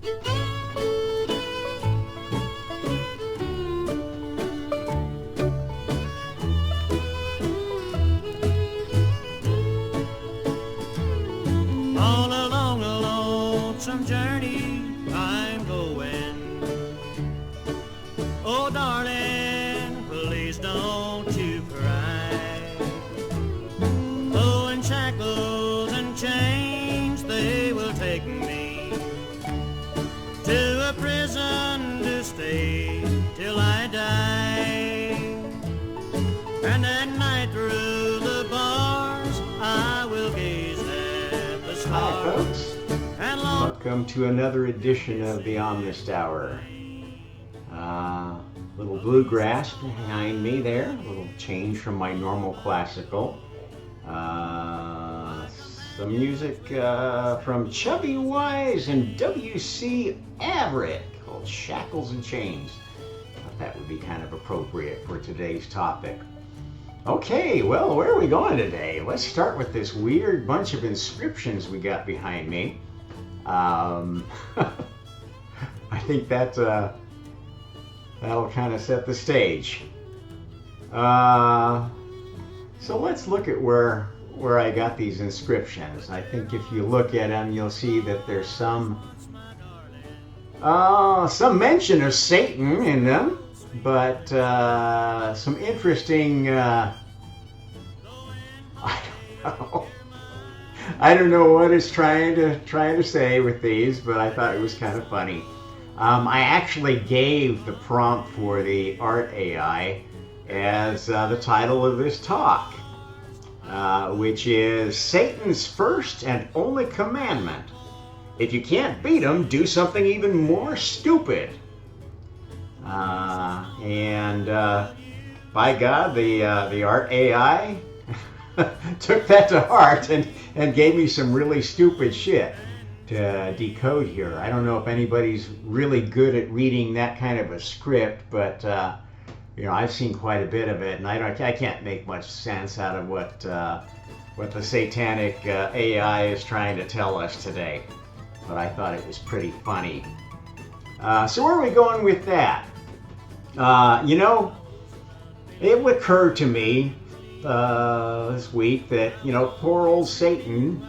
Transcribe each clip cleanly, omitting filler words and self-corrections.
All along a lonesome journey I'm going. Oh, darling, please don't you cry. Oh, in shackles and chains they will take me to a prison to stay till I die. And at night through the bars I will gaze at the Hi, stars. folks. Welcome to another edition of the Omnist Hour. Little bluegrass behind me there, a little change from my normal classical. Some music from Chubby Wise and W.C. Averitt called Shackles and Chains. I thought that would be kind of appropriate for today's topic. Okay, well, where are we going today? Let's start with this weird bunch of inscriptions we got behind me. I think that that'll kind of set the stage. So let's look at where I got these inscriptions. I think if you look at them, you'll see that there's some mention of Satan in them, but some interesting. I don't know what it's trying to say with these, but I thought it was kind of funny. I actually gave the prompt for the art AI as the title of this talk, which is Satan's first and only commandment. If you can't beat him, do something even more stupid. And by God, the art AI took that to heart and gave me some really stupid shit to decode here. I don't know if anybody's really good at reading that kind of a script, but I've seen quite a bit of it, and I can't make much sense out of what the satanic AI is trying to tell us today. But I thought it was pretty funny. So where are we going with that? It would occur to me this week that, poor old Satan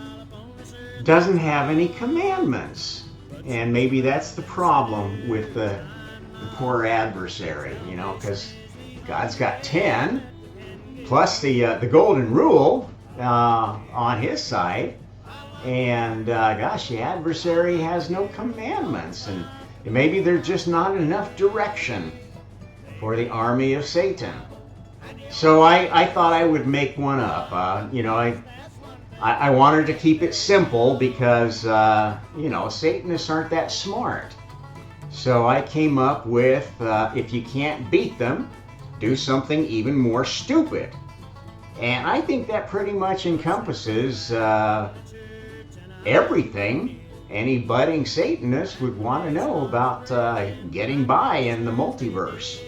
doesn't have any commandments. And maybe that's the problem with the poor adversary, because God's got 10, plus the golden rule on his side. And gosh, the adversary has no commandments. And maybe there's just not enough direction for the army of Satan. So I thought I would make one up. I wanted to keep it simple because, Satanists aren't that smart. So I came up with, if you can't beat them, do something even more stupid. And I think that pretty much encompasses everything any budding Satanist would want to know about getting by in the multiverse.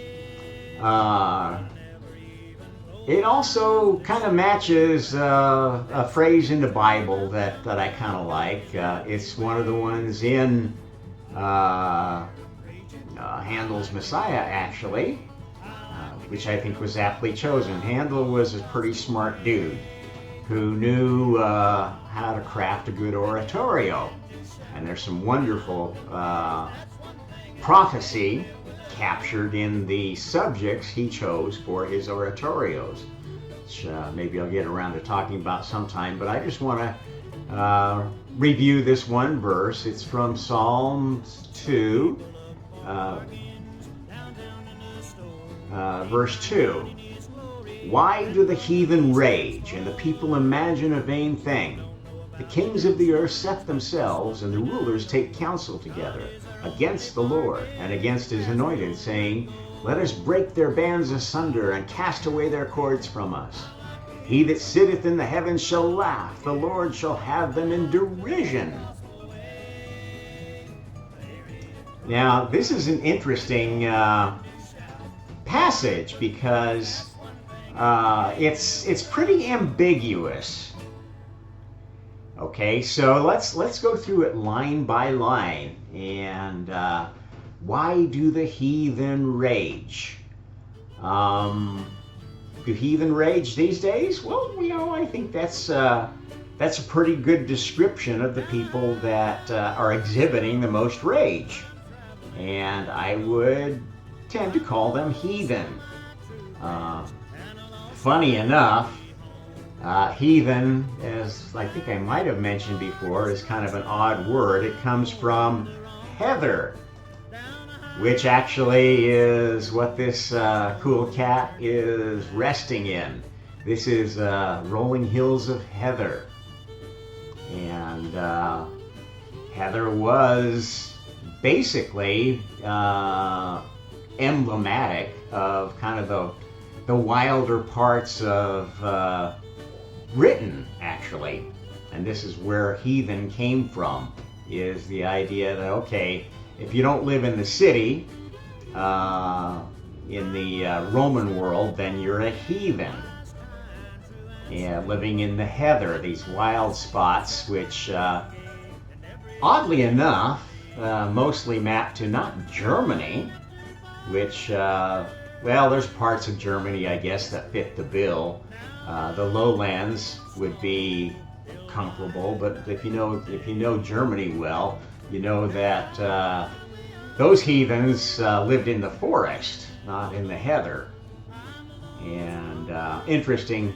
It also kind of matches a phrase in the Bible that I kind of like. It's one of the ones in Handel's Messiah, actually, which I think was aptly chosen. Handel was a pretty smart dude who knew how to craft a good oratorio. And there's some wonderful prophecy captured in the subjects he chose for his oratorios, which maybe I'll get around to talking about sometime, but I just want to review this one verse. It's from Psalm 2, verse 2. Why do the heathen rage and the people imagine a vain thing? The kings of the earth set themselves, and the rulers take counsel together against the Lord and against his anointed, saying, let us break their bands asunder and cast away their cords from us. He that sitteth in the heavens shall laugh, the Lord shall have them in derision. Now, this is an interesting passage because it's pretty ambiguous. Okay, so let's go through it line by line. And why do the heathen rage? Do heathen rage these days? Well, I think that's a pretty good description of the people that are exhibiting the most rage. And I would tend to call them heathen. Funny enough, heathen, as I think I might have mentioned before, is kind of an odd word. It comes from heather, which actually is what this cool cat is resting in. This is rolling hills of heather. And heather was basically emblematic of kind of the wilder parts of Britain, actually. And this is where heathen came from, is the idea that, okay, if you don't live in the city, in the Roman world, then you're a heathen. And living in the heather, these wild spots, which, oddly enough, mostly mapped to not Germany, which, well, there's parts of Germany, I guess, that fit the bill. The lowlands would be comparable, but if you know Germany well, you know that those heathens lived in the forest, not in the heather. And interesting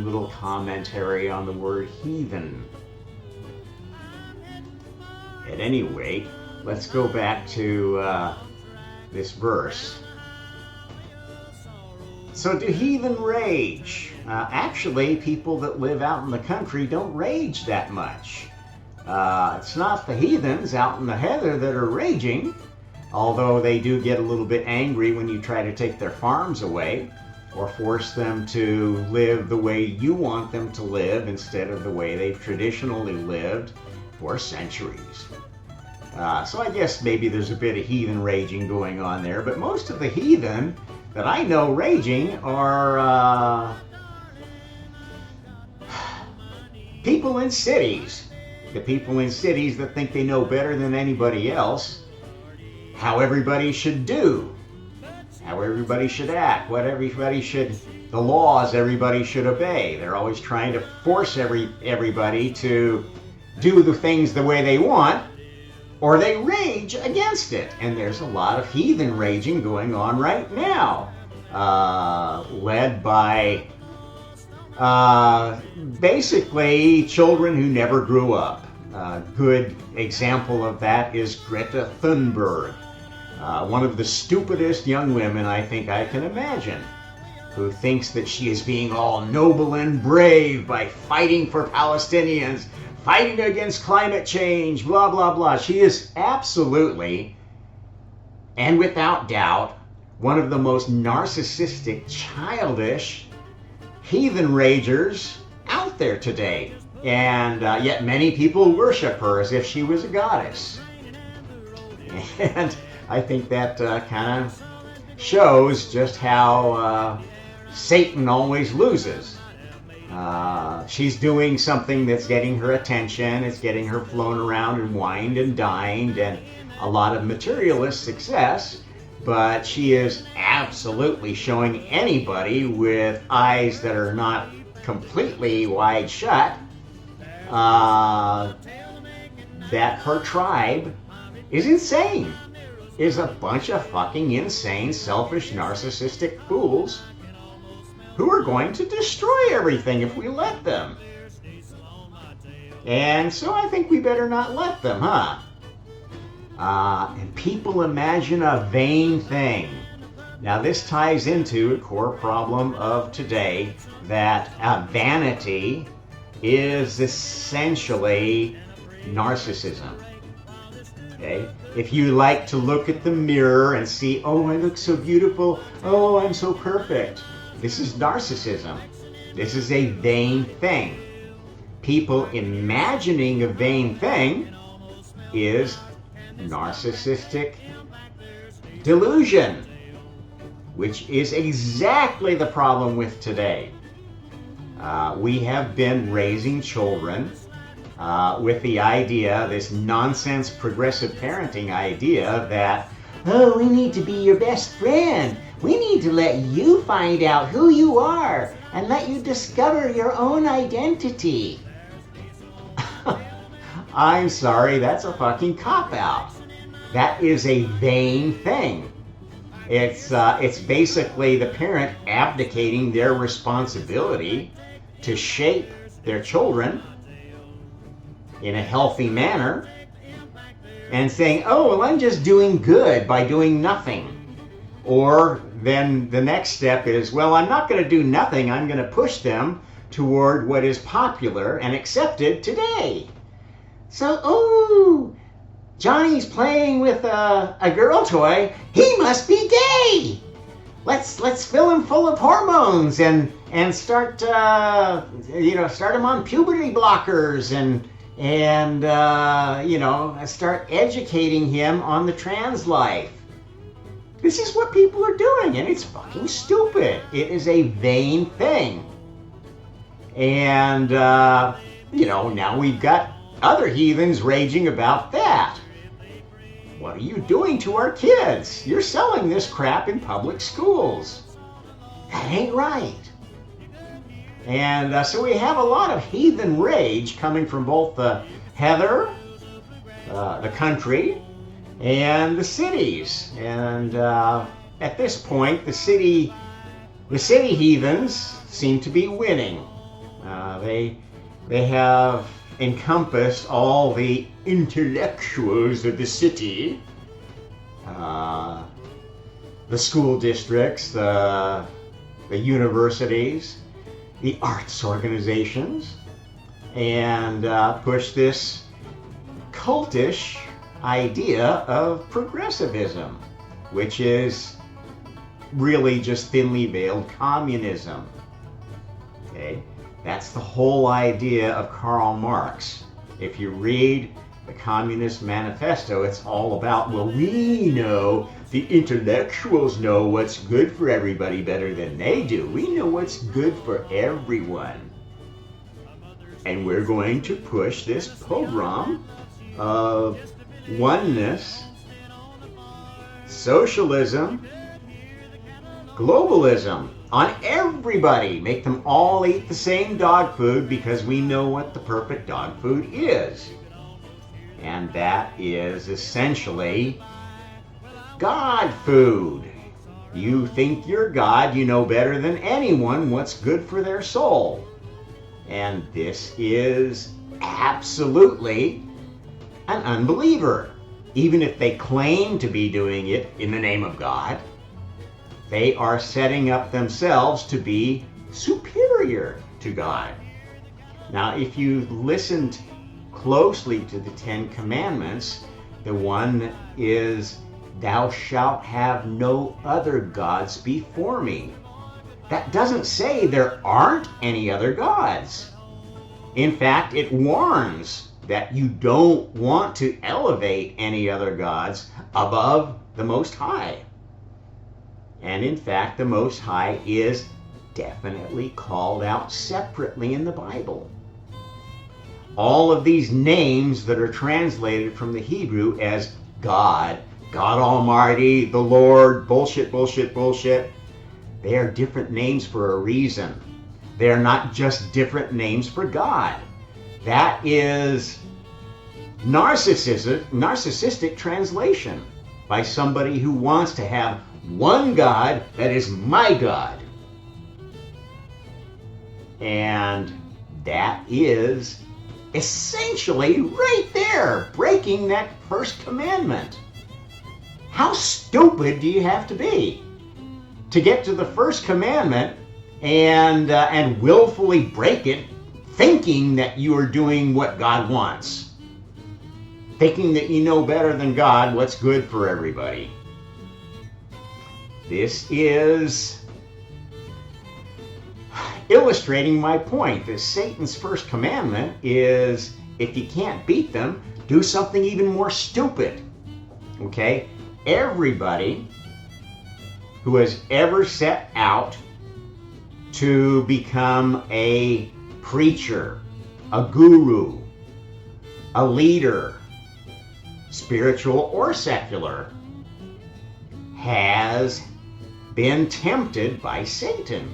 little commentary on the word heathen. At any rate, let's go back to this verse. So do heathen rage? Actually, people that live out in the country don't rage that much. It's not the heathens out in the heather that are raging, although they do get a little bit angry when you try to take their farms away or force them to live the way you want them to live instead of the way they've traditionally lived for centuries. So I guess maybe there's a bit of heathen raging going on there, but most of the heathen that I know raging are people in cities. The people in cities that think they know better than anybody else how everybody should do, how everybody should act, the laws everybody should obey. They're always trying to force everybody to do the things the way they want, or they rage against it. And there's a lot of heathen raging going on right now, led by basically children who never grew up. A good example of that is Greta Thunberg, one of the stupidest young women I think I can imagine, who thinks that she is being all noble and brave by fighting for Palestinians, fighting against climate change, blah, blah, blah. She is absolutely, and without doubt, one of the most narcissistic, childish, heathen ragers out there today. And yet many people worship her as if she was a goddess. And I think that kind of shows just how Satan always loses. She's doing something that's getting her attention, it's getting her flown around and wined and dined, and a lot of materialist success, but she is absolutely showing anybody with eyes that are not completely wide shut that her tribe is insane, is a bunch of fucking insane, selfish, narcissistic fools who are going to destroy everything if we let them. And so I think we better not let them, huh? And people imagine a vain thing. Now this ties into a core problem of today, that vanity is essentially narcissism. Okay? If you like to look at the mirror and see, oh, I look so beautiful, oh, I'm so perfect, this is narcissism. This is a vain thing. People imagining a vain thing is narcissistic delusion, which is exactly the problem with today. We have been raising children with the idea, this nonsense progressive parenting idea that, oh, we need to be your best friend. We need to let you find out who you are and let you discover your own identity. I'm sorry, that's a fucking cop-out. That is a vain thing. It's basically the parent abdicating their responsibility to shape their children in a healthy manner and saying, oh, well, I'm just doing good by doing nothing. Or then the next step is, well, I'm not going to do nothing. I'm going to push them toward what is popular and accepted today. So, oh, Johnny's playing with a girl toy. He must be gay. Let's fill him full of hormones and start start him on puberty blockers and start educating him on the trans life. This is what people are doing, and it's fucking stupid. It is a vain thing. And now we've got other heathens raging about that. What are you doing to our kids? You're selling this crap in public schools. That ain't right. And so we have a lot of heathen rage coming from both the heather, the country, and the cities. And at this point, the city heathens seem to be winning. They have encompassed all the intellectuals of the city, the school districts, the universities, the arts organizations, and push this cultish idea of progressivism, which is really just thinly veiled communism. Okay? That's the whole idea of Karl Marx. If you read the Communist Manifesto, it's all about, well, we know, the intellectuals know what's good for everybody better than they do. We know what's good for everyone. And we're going to push this pogrom of oneness, socialism, globalism on everybody. Make them all eat the same dog food because we know what the perfect dog food is. And that is essentially God food. You think you're God, you know better than anyone what's good for their soul. And this is absolutely an unbeliever. Even if they claim to be doing it in the name of God, they are setting up themselves to be superior to God. Now, if you listened closely to the Ten Commandments, the one is, thou shalt have no other gods before me. That doesn't say there aren't any other gods. In fact, it warns that you don't want to elevate any other gods above the Most High. And in fact, the Most High is definitely called out separately in the Bible. All of these names that are translated from the Hebrew as God, God Almighty, the Lord, bullshit, bullshit, bullshit, they are different names for a reason. They are not just different names for God. That is narcissistic translation by somebody who wants to have one God that is my God. And that is essentially right there, breaking that first commandment. How stupid do you have to be to get to the first commandment and willfully break it, thinking that you are doing what God wants, thinking that you know better than God what's good for everybody? This is illustrating my point that Satan's first commandment is, if you can't beat them, do something even more stupid. Okay? Everybody who has ever set out to become a preacher, a guru, a leader, spiritual or secular, has been tempted by Satan.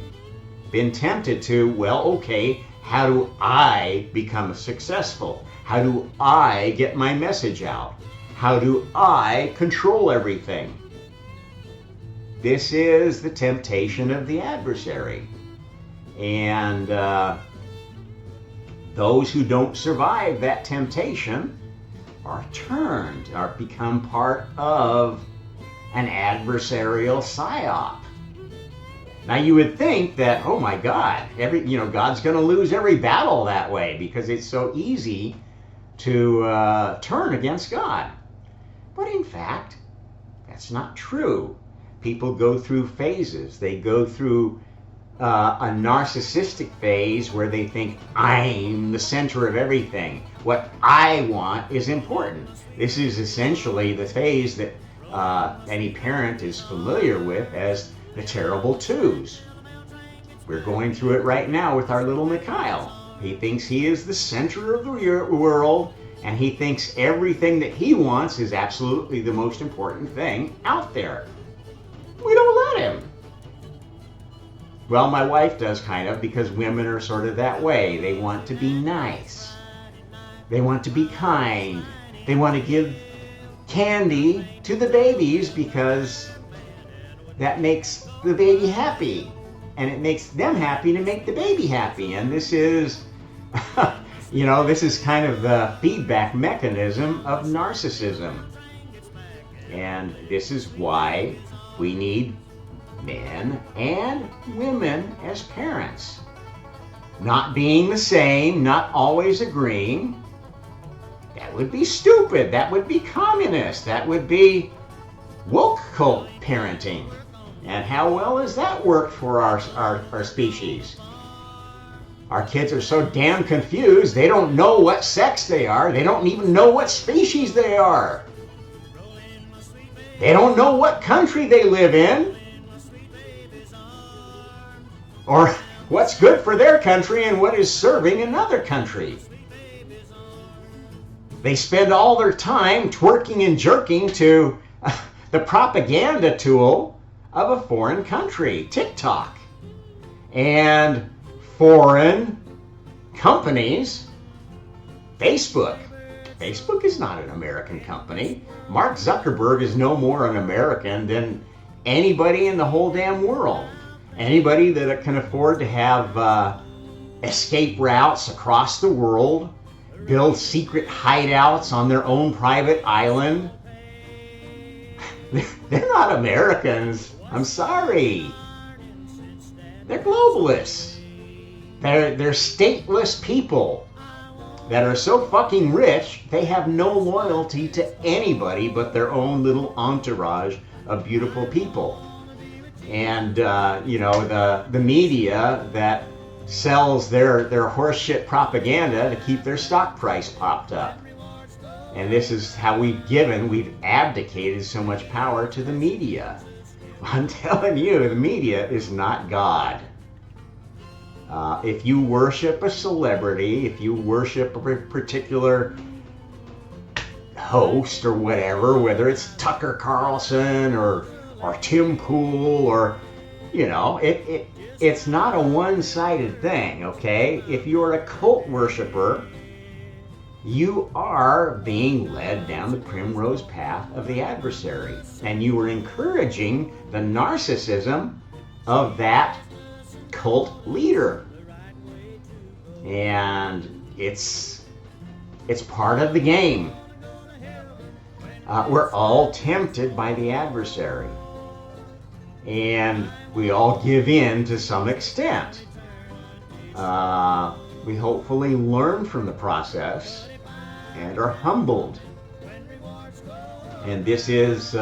Been tempted to, well, okay, how do I become successful? How do I get my message out? How do I control everything? This is the temptation of the adversary. And those who don't survive that temptation are become part of an adversarial psyop. Now you would think that, oh my God, God's going to lose every battle that way because it's so easy to turn against God. But in fact, that's not true. People go through phases. They go through a narcissistic phase where they think, I'm the center of everything. What I want is important. This is essentially the phase that any parent is familiar with as the terrible twos. We're going through it right now with our little Mikhail. He thinks he is the center of the world, and he thinks everything that he wants is absolutely the most important thing out there. We don't let him. Well, my wife does kind of, because women are sort of that way. They want to be nice. They want to be kind. They want to give candy to the babies because that makes the baby happy. And it makes them happy to make the baby happy. And this is, this is kind of the feedback mechanism of narcissism. And this is why we need men and women as parents. Not being the same, not always agreeing. That would be stupid. That would be communist. That would be woke cult parenting. And how well has that worked for our species? Our kids are so damn confused, they don't know what sex they are. They don't even know what species they are. They don't know what country they live in, or what's good for their country and what is serving another country. They spend all their time twerking and jerking to the propaganda tool of a foreign country, TikTok. And foreign companies, Facebook. Facebook is not an American company. Mark Zuckerberg is no more an American than anybody in the whole damn world. Anybody that can afford to have escape routes across the world, build secret hideouts on their own private island. They're not Americans. I'm sorry. They're globalists. They're stateless people that are so fucking rich, they have no loyalty to anybody but their own little entourage of beautiful people. And, the media that sells their horseshit propaganda to keep their stock price popped up. And this is how we've abdicated so much power to the media. I'm telling you, the media is not God. If you worship a celebrity, if you worship a particular host or whatever, whether it's Tucker Carlson or Tim Pool or, it's not a one-sided thing, okay? If you're a cult worshiper, you are being led down the primrose path of the adversary, and you are encouraging the narcissism of that cult leader. And it's part of the game. We're all tempted by the adversary, and we all give in to some extent. We hopefully learn from the process and are humbled. And this is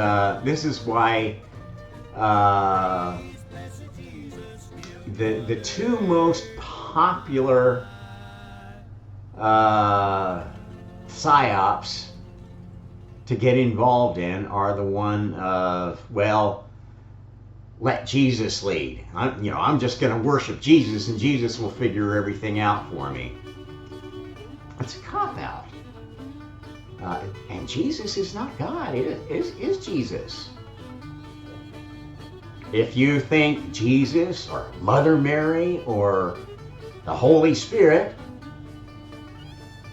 why the two most popular psyops to get involved in are the one of, well, let Jesus lead. I'm just going to worship Jesus and Jesus will figure everything out for me. It's a cop-out. And Jesus is not God. It is Jesus. If you think Jesus or Mother Mary or the Holy Spirit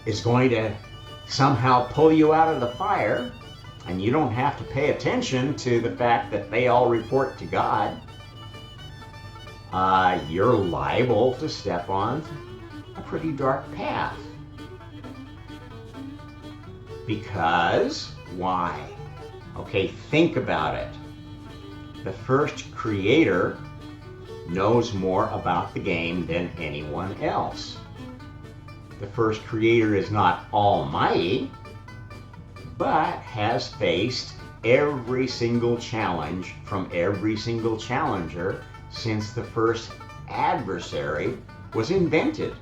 is going to somehow pull you out of the fire, and you don't have to pay attention to the fact that they all report to God, you're liable to step on a pretty dark path. Because, why? Okay, think about it. The first creator knows more about the game than anyone else. The first creator is not almighty, but has faced every single challenge from every single challenger since the first adversary was invented.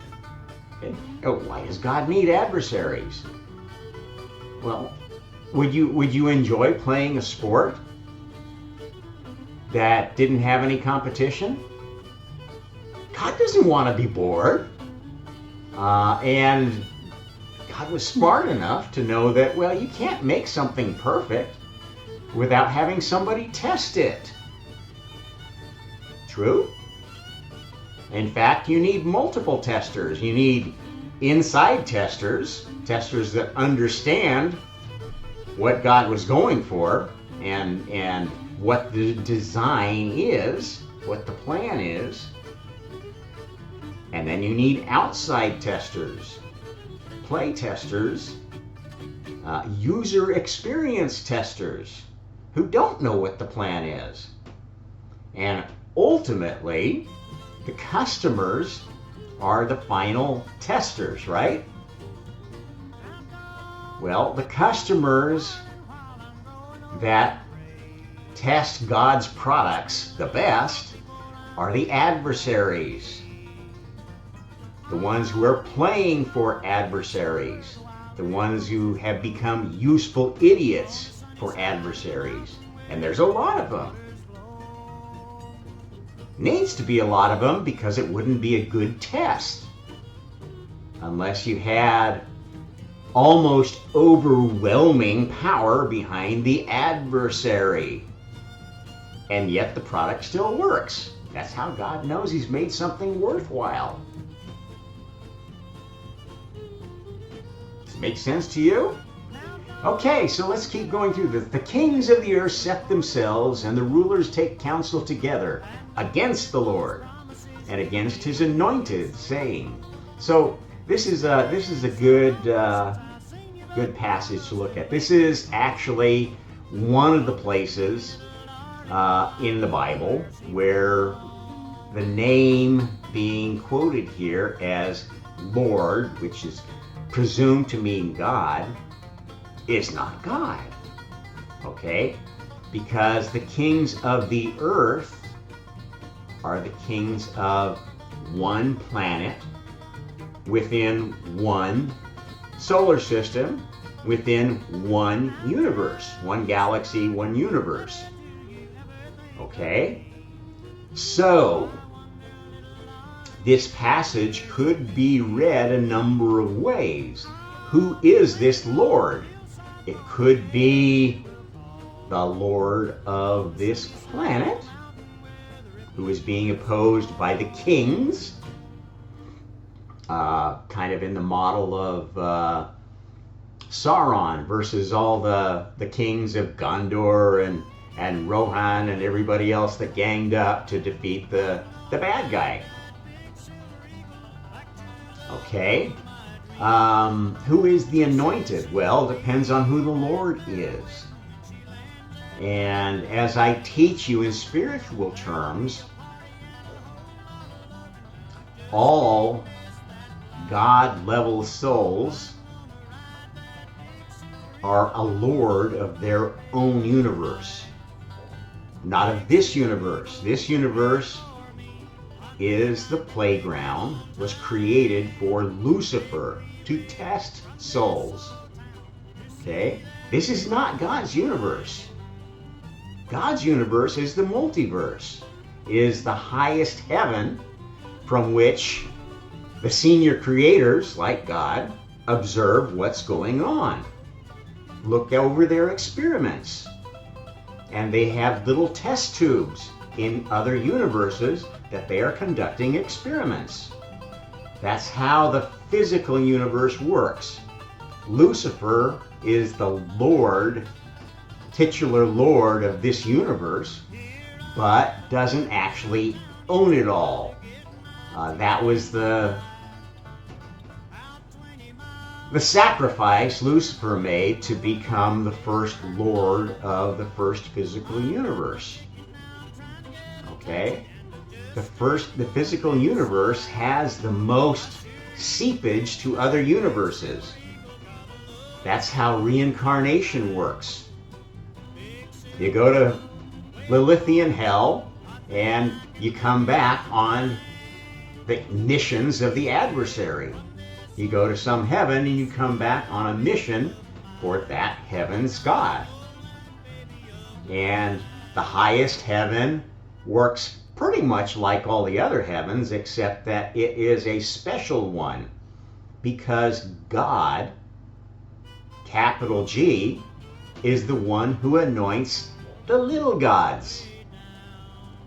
Okay? Why does God need adversaries? Well, would you enjoy playing a sport that didn't have any competition? God doesn't want to be bored. And God was smart enough to know that, well, you can't make something perfect without having somebody test it. True? In fact, you need multiple testers. You need inside testers, testers that understand what God was going for and what the design is, what the plan is. And then you need outside testers, play testers, user experience testers who don't know what the plan is. And ultimately, the customers are the final testers, right? Well, the customers that test God's products the best are the adversaries. The ones who are playing for adversaries. The ones who have become useful idiots for adversaries. And there's a lot of them. Needs to be a lot of them because it wouldn't be a good test unless you had almost overwhelming power behind the adversary. And yet the product still works. That's how God knows He's made something worthwhile. Does it make sense to you? Okay, so let's keep going through this. The kings of the earth set themselves, and the rulers take counsel together against the Lord and against His anointed, saying. So this is a good passage to look at. This is actually one of the places in the Bible where the name being quoted here as Lord, which is presumed to mean God, is not God. Okay? Because the kings of the earth are the kings of one planet within one solar system, within one universe, one galaxy, one universe. Okay? So, this passage could be read a number of ways. Who is this Lord? It could be the Lord of this planet, who is being opposed by the kings, kind of in the model of Sauron versus all the kings of Gondor and Rohan and everybody else that ganged up to defeat the bad guy. Okay. Who is the anointed? Well, depends on who the Lord is. And as I teach you in spiritual terms, all God-level souls are a lord of their own universe. Not of this universe. This universe is the playground, was created for Lucifer to test souls. Okay? This is not God's universe. God's universe is the multiverse, is the highest heaven from which the senior creators, like God, observe what's going on. look over their experiments. And they have little test tubes in other universes that they are conducting experiments. That's how the physical universe works. Lucifer is the Lord, titular Lord of this universe, but doesn't actually own it all. That was the sacrifice Lucifer made to become the first Lord of the first physical universe. Okay? The physical universe has the most seepage to other universes. That's how reincarnation works. You go to Lilithian hell and you come back on the missions of the adversary. You go to some heaven and you come back on a mission for that heaven's God. And the highest heaven works pretty much like all the other heavens, except that it is a special one, because God, capital G, is the one who anoints the little gods.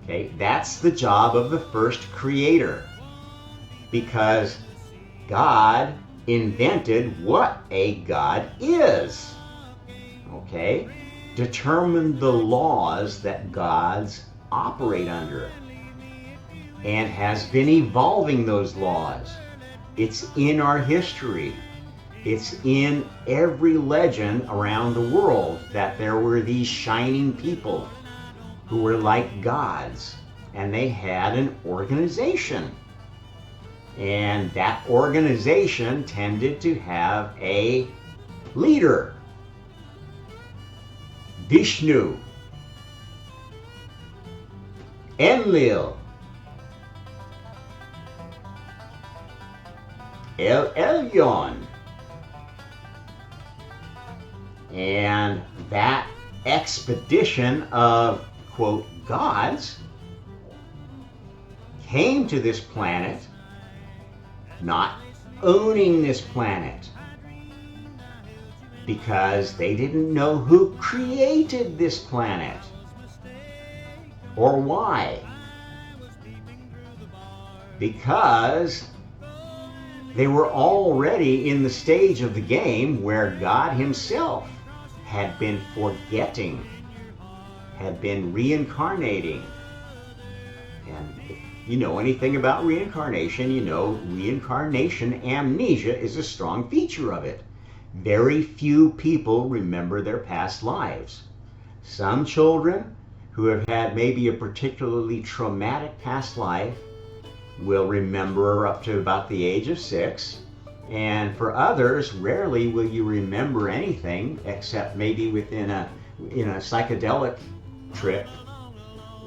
Okay, that's the job of the first creator, because God invented what a god is. Okay, determined the laws that gods operate under, and has been evolving those laws. It's in our history. It's in every legend around the world that there were these shining people who were like gods, and they had an organization. And that organization tended to have a leader. Vishnu, Enlil, El Elyon. And that expedition of, quote, gods came to this planet not owning this planet, because they didn't know who created this planet or why. Because they were already in the stage of the game where God himself had been forgetting, had been reincarnating. And if you know anything about reincarnation, you know reincarnation amnesia is a strong feature of it. Very few people remember their past lives. Some children who have had maybe a particularly traumatic past life will remember up to about the age of 6. And for others, rarely will you remember anything except maybe within a psychedelic trip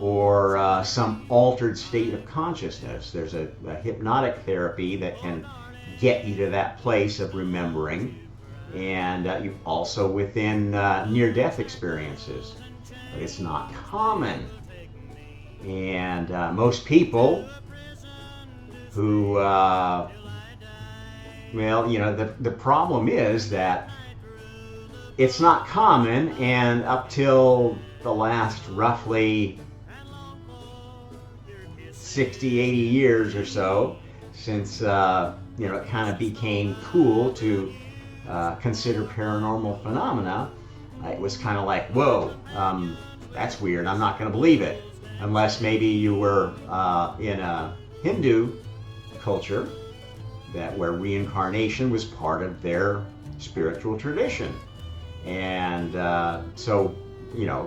or some altered state of consciousness. There's a hypnotic therapy that can get you to that place of remembering, and you also within near-death experiences. But it's not common. And most people who, the problem is that it's not common, and up till the last roughly 60, 80 years or so, since it kind of became cool to consider paranormal phenomena, it was kind of like, whoa, that's weird, I'm not going to believe it. Unless maybe you were in a Hindu culture where reincarnation was part of their spiritual tradition. And so,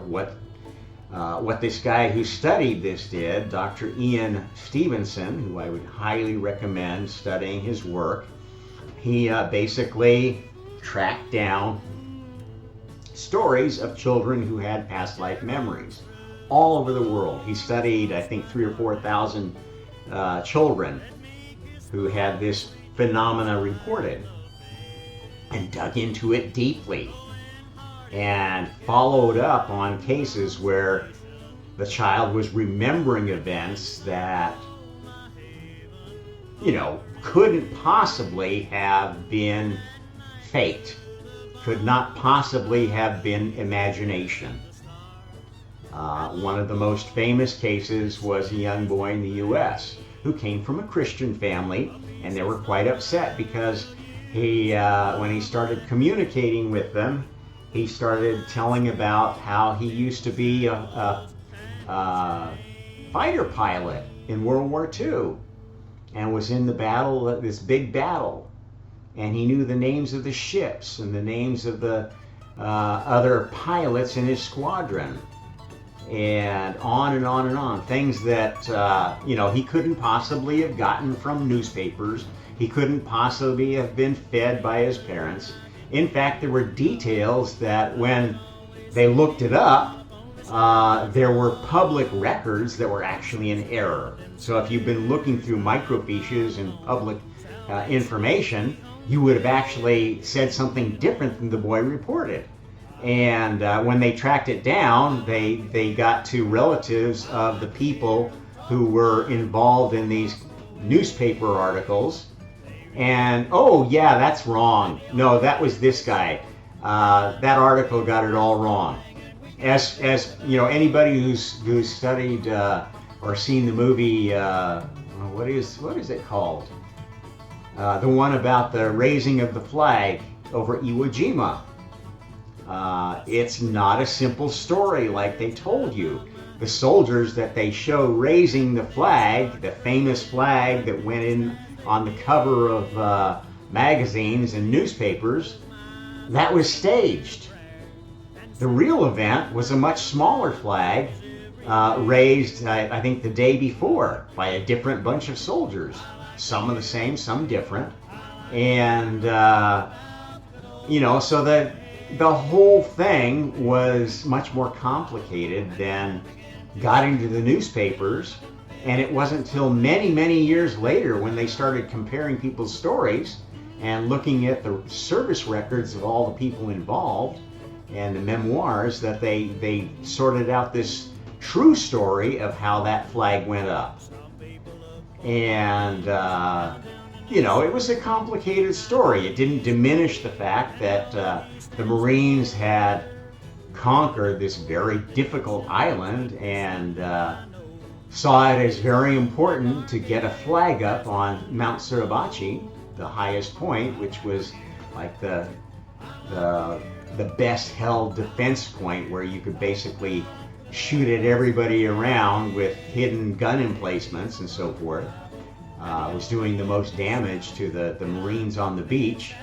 what this guy who studied this did, Dr. Ian Stevenson, who I would highly recommend studying his work, he basically tracked down stories of children who had past life memories all over the world. He studied, I think, 3,000 or 4,000 children who had this phenomena reported, and dug into it deeply, and followed up on cases where the child was remembering events that, couldn't possibly have been faked, could not possibly have been imagination. One of the most famous cases was a young boy in the U.S. who came from a Christian family, and they were quite upset because when he started communicating with them, he started telling about how he used to be a fighter pilot in World War II and was in the battle, this big battle, and he knew the names of the ships and the names of the other pilots in his squadron, and on and on and on. Things that he couldn't possibly have gotten from newspapers. He couldn't possibly have been fed by his parents. In fact, there were details that when they looked it up, there were public records that were actually in error. So if you've been looking through microfiches and public information, you would have actually said something different than the boy reported. And when they tracked it down, they got to relatives of the people who were involved in these newspaper articles. And, oh yeah, that's wrong. No, that was this guy. That article got it all wrong. As anybody who's studied or seen the movie, what is it called? The one about the raising of the flag over Iwo Jima. It's not a simple story like they told you. The soldiers that they show raising the flag, the famous flag that went in on the cover of magazines and newspapers, that was staged. The real event was a much smaller flag raised, I think, the day before by a different bunch of soldiers. Some of the same, some different. And, so that the whole thing was much more complicated than got into the newspapers. And it wasn't until many, many years later when they started comparing people's stories and looking at the service records of all the people involved and the memoirs that they sorted out this true story of how that flag went up. And, it was a complicated story. It didn't diminish the fact that the Marines had conquered this very difficult island and saw it as very important to get a flag up on Mount Suribachi, the highest point, which was like the best held defense point where you could basically shoot at everybody around with hidden gun emplacements and so forth. Was doing the most damage to the Marines on the beach.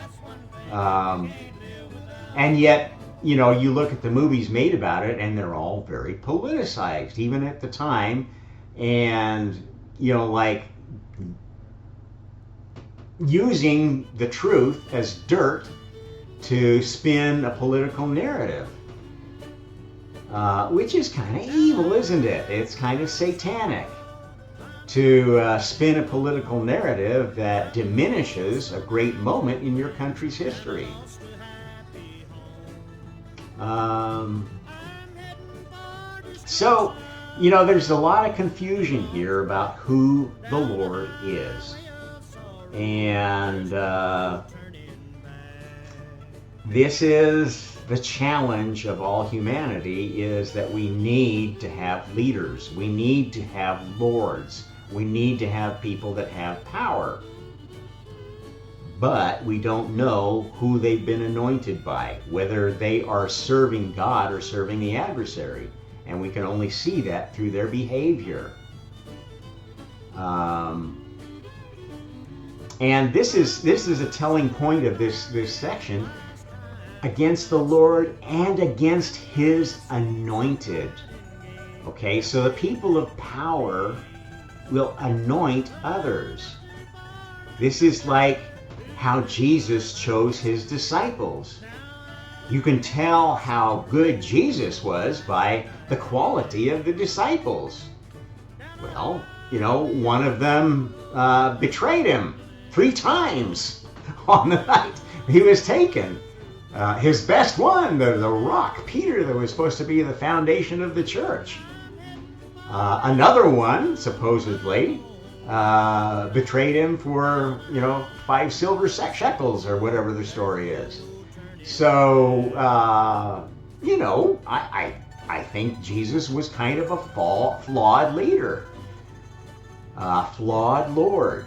And yet, you look at the movies made about it and they're all very politicized, even at the time. And, like using the truth as dirt to spin a political narrative. Which is kind of evil, isn't it? It's kind of satanic to spin a political narrative that diminishes a great moment in your country's history. So, there's a lot of confusion here about who the Lord is. And this is the challenge of all humanity, is that we need to have leaders. We need to have lords. We need to have people that have power. But we don't know who they've been anointed by, whether they are serving God or serving the adversary. And we can only see that through their behavior. And this is a telling point of this section, against the Lord and against his anointed. Okay, so the people of power will anoint others. This is like how Jesus chose his disciples. You can tell how good Jesus was by the quality of the disciples. Well, one of them betrayed him 3 times on the night he was taken. His best one, the rock, Peter, that was supposed to be the foundation of the church. Another one, supposedly, betrayed him for, 5 silver shekels or whatever the story is. So, I think Jesus was kind of a flawed leader, flawed Lord.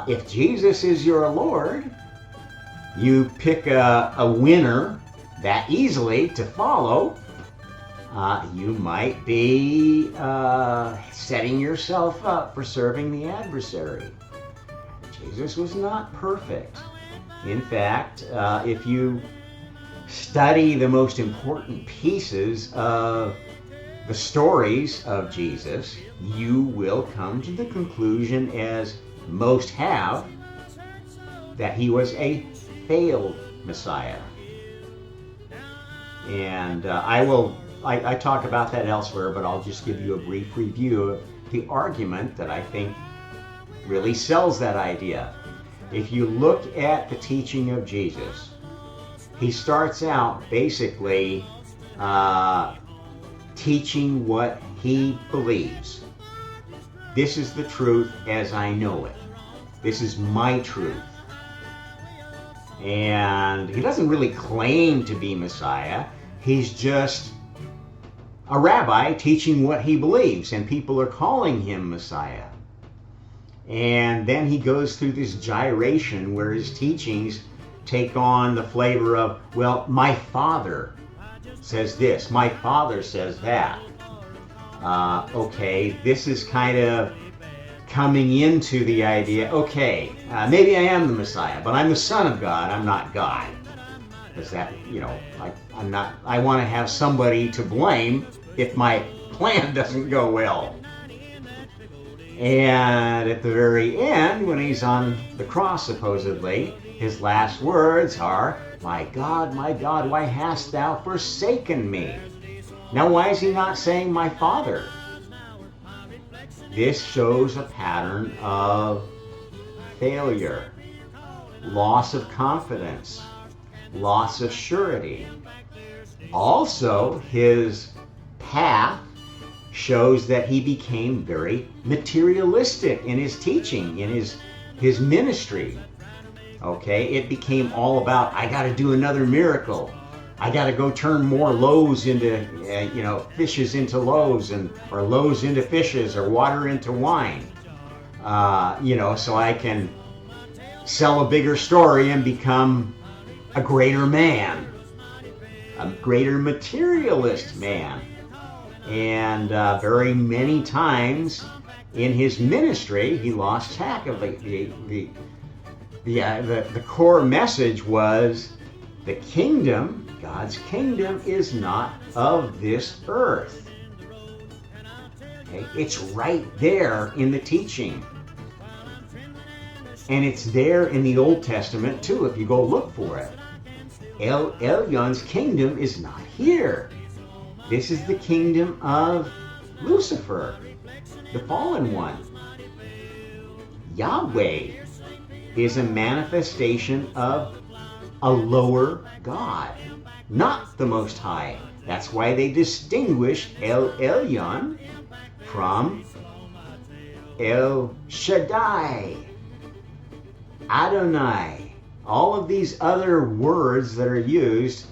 If Jesus is your Lord, you pick a winner that easily to follow, you might be setting yourself up for serving the adversary. Jesus was not perfect. In fact, if you study the most important pieces of the stories of Jesus, you will come to the conclusion, as most have, that he was a failed Messiah. And I talk about that elsewhere, but I'll just give you a brief review of the argument that I think really sells that idea. If you look at the teaching of Jesus, he starts out basically teaching what he believes. This is the truth as I know it. This is my truth. And he doesn't really claim to be Messiah. He's just a rabbi teaching what he believes, and people are calling him Messiah. And then he goes through this gyration where his teachings take on the flavor of, well, my Father says this, my Father says that. Okay, this is kind of coming into the idea, okay, maybe I am the Messiah, but I'm the Son of God, I'm not God. Because that, I want to have somebody to blame if my plan doesn't go well. And at the very end, when he's on the cross, supposedly, his last words are, my God, why hast thou forsaken me? Now, why is he not saying my Father? This shows a pattern of failure, loss of confidence, loss of surety. Also, his path shows that he became very materialistic in his teaching, in his ministry. Okay, it became all about, I got to do another miracle. I got to go turn more loaves into, fishes into loaves, or loaves into fishes, or water into wine. So I can sell a bigger story and become a greater man, a greater materialist man. And very many times in his ministry, he lost track of the core message was the kingdom, God's kingdom, is not of this earth. Okay? It's right there in the teaching. And it's there in the Old Testament too, if you go look for it. Elion's kingdom is not here. This is the kingdom of Lucifer, the fallen one. Yahweh is a manifestation of a lower God, not the Most High. That's why they distinguished El Elyon from El Shaddai, Adonai. All of these other words that are used,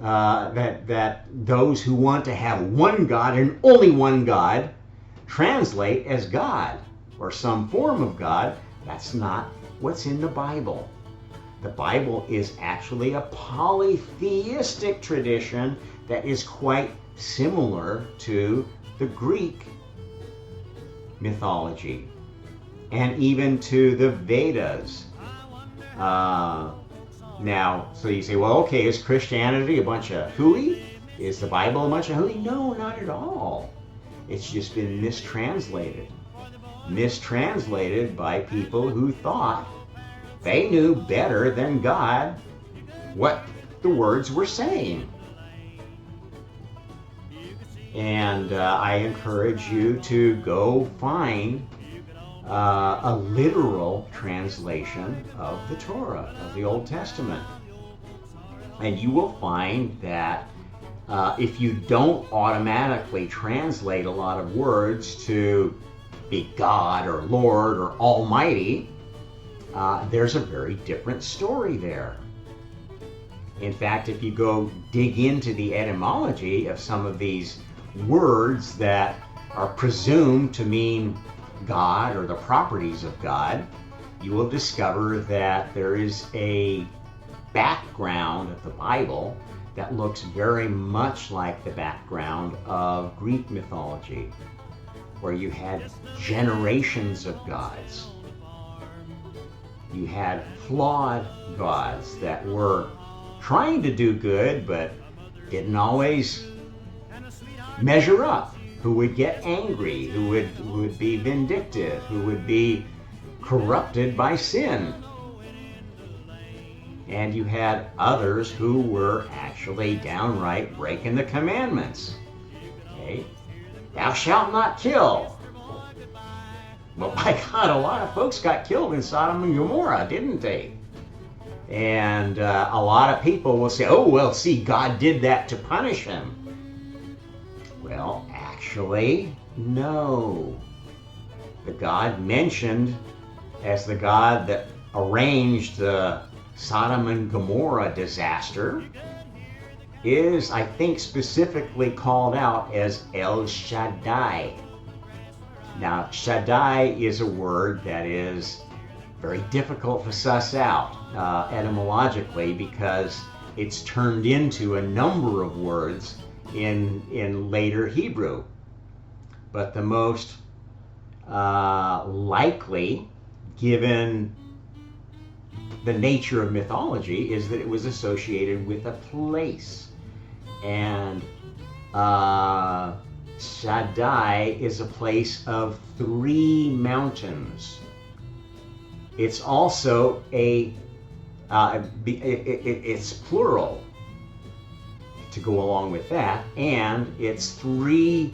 that those who want to have one God and only one God translate as God or some form of God. That's not what's in the Bible. The Bible is actually a polytheistic tradition that is quite similar to the Greek mythology and even to the Vedas. Now, so you say, well, okay, is Christianity a bunch of hooey? Is the Bible a bunch of hooey? No, not at all. It's just been mistranslated. Mistranslated by people who thought they knew better than God what the words were saying. And I encourage you to go find a literal translation of the Torah, of the Old Testament. And you will find that if you don't automatically translate a lot of words to be God or Lord or Almighty, there's a very different story there. In fact, if you go dig into the etymology of some of these words that are presumed to mean God or the properties of God, you will discover that there is a background of the Bible that looks very much like the background of Greek mythology, where you had generations of gods. You had flawed gods that were trying to do good, but didn't always measure up, who would get angry, who would be vindictive, who would be corrupted by sin. And you had others who were actually downright breaking the commandments. Okay? Thou shalt not kill. Well, by God, a lot of folks got killed in Sodom and Gomorrah, didn't they? And a lot of people will say, oh, well, see, God did that to punish him. Well, actually, no. The God mentioned as the God that arranged the Sodom and Gomorrah disaster is, I think, specifically called out as El Shaddai. Now, Shaddai is a word that is very difficult to suss out etymologically, because it's turned into a number of words in later Hebrew. But the most likely, given the nature of mythology, is that it was associated with a place. And Shaddai is a place of 3 mountains. It's also it's plural to go along with that, and it's 3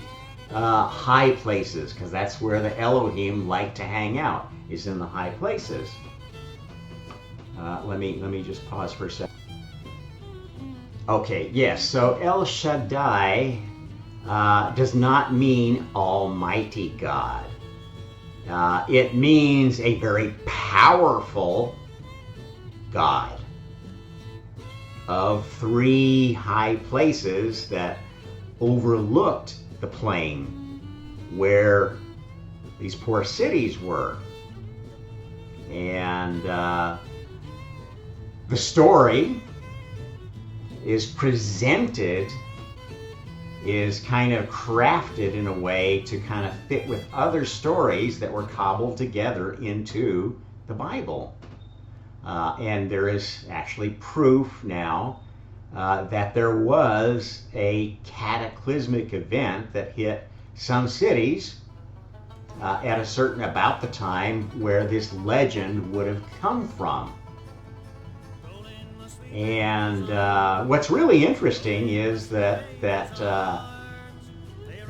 high places, because that's where the Elohim like to hang out, is in the high places. Let me just pause for a second. Okay, yes, so El Shaddai does not mean Almighty God. It means a very powerful God of 3 high places that overlooked the plain where these poor cities were. And the story is presented, is kind of crafted in a way to kind of fit with other stories that were cobbled together into the Bible. And there is actually proof now that there was a cataclysmic event that hit some cities at about the time where this legend would have come from. And what's really interesting is that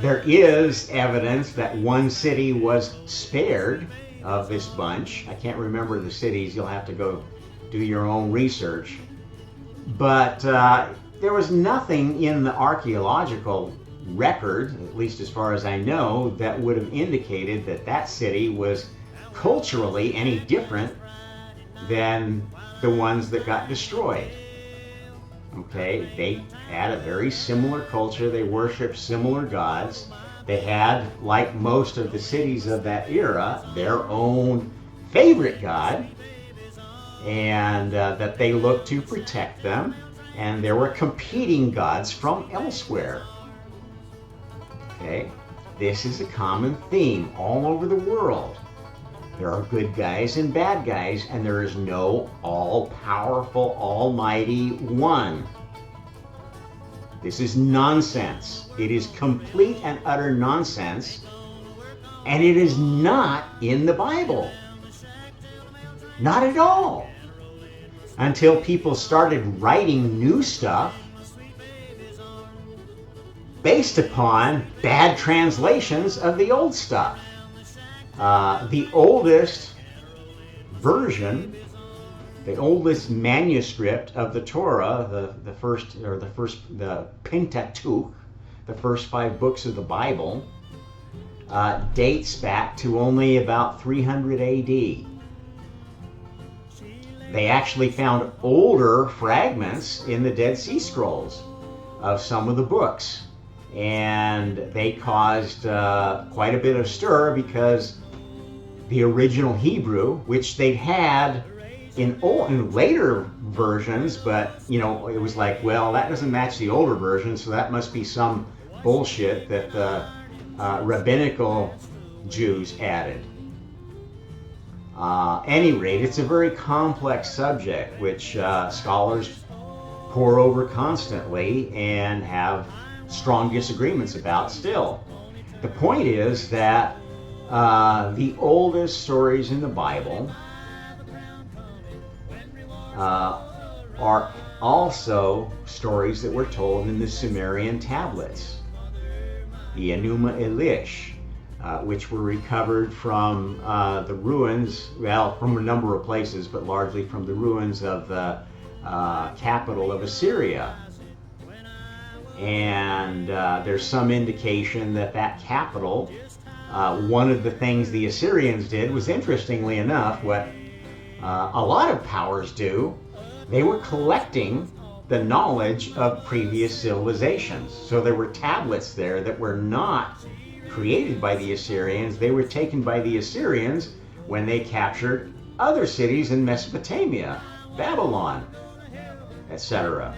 there is evidence that one city was spared of this bunch. I can't remember the cities. You'll have to go do your own research. But there was nothing in the archaeological record, at least as far as I know, that would have indicated that that city was culturally any different than the ones that got destroyed. Okay, they had a very similar culture. They worshiped similar gods. They had, like most of the cities of that era, their own favorite god, and that they looked to protect them. And there were competing gods from elsewhere. Okay, this is a common theme all over the world. There are good guys and bad guys, and there is no all-powerful, almighty one. This is nonsense. It is complete and utter nonsense, and it is not in the Bible. Not at all. Until people started writing new stuff based upon bad translations of the old stuff. The oldest version, the oldest manuscript of the Torah, the Pentateuch, the first 5 books of the Bible, dates back to only about 300 AD. They actually found older fragments in the Dead Sea Scrolls of some of the books. And they caused quite a bit of stir because the original Hebrew, which they'd had in later versions, but it was like, well, that doesn't match the older version, so that must be some bullshit that the rabbinical Jews added. Any rate, it's a very complex subject which scholars pore over constantly and have strong disagreements about still. The point is that the oldest stories in the Bible are also stories that were told in the Sumerian tablets, the Enuma Elish, which were recovered from the ruins, well, from a number of places, but largely from the ruins of the capital of Assyria. And there's some indication that that capital, one of the things the Assyrians did was, interestingly enough, what a lot of powers do. They were collecting the knowledge of previous civilizations. So there were tablets there that were not created by the Assyrians. They were taken by the Assyrians when they captured other cities in Mesopotamia, Babylon, etc.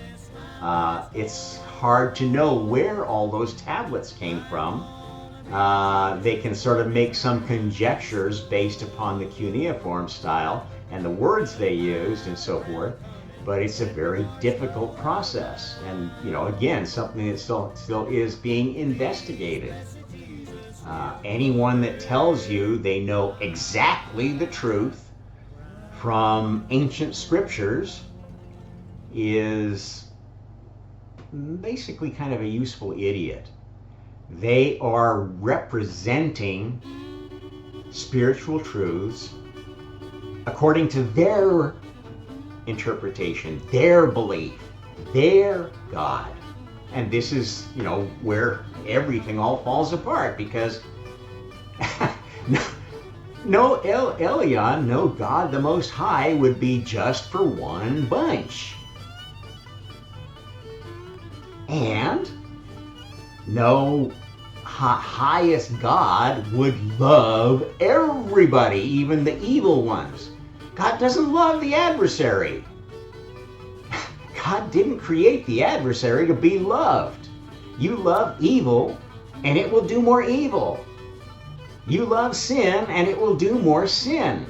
It's hard to know where all those tablets came from. They can sort of make some conjectures based upon the cuneiform style and the words they used and so forth, but it's a very difficult process, and again, something that still is being investigated. Anyone that tells you they know exactly the truth from ancient scriptures is basically kind of a useful idiot. They are representing spiritual truths according to their interpretation, their belief, their God. And this is, where everything all falls apart, because no Elyon, no God the Most High, would be just for one bunch. And no highest God would love everybody, even the evil ones. God doesn't love the adversary. God didn't create the adversary to be loved. You love evil, and it will do more evil. You love sin, and it will do more sin.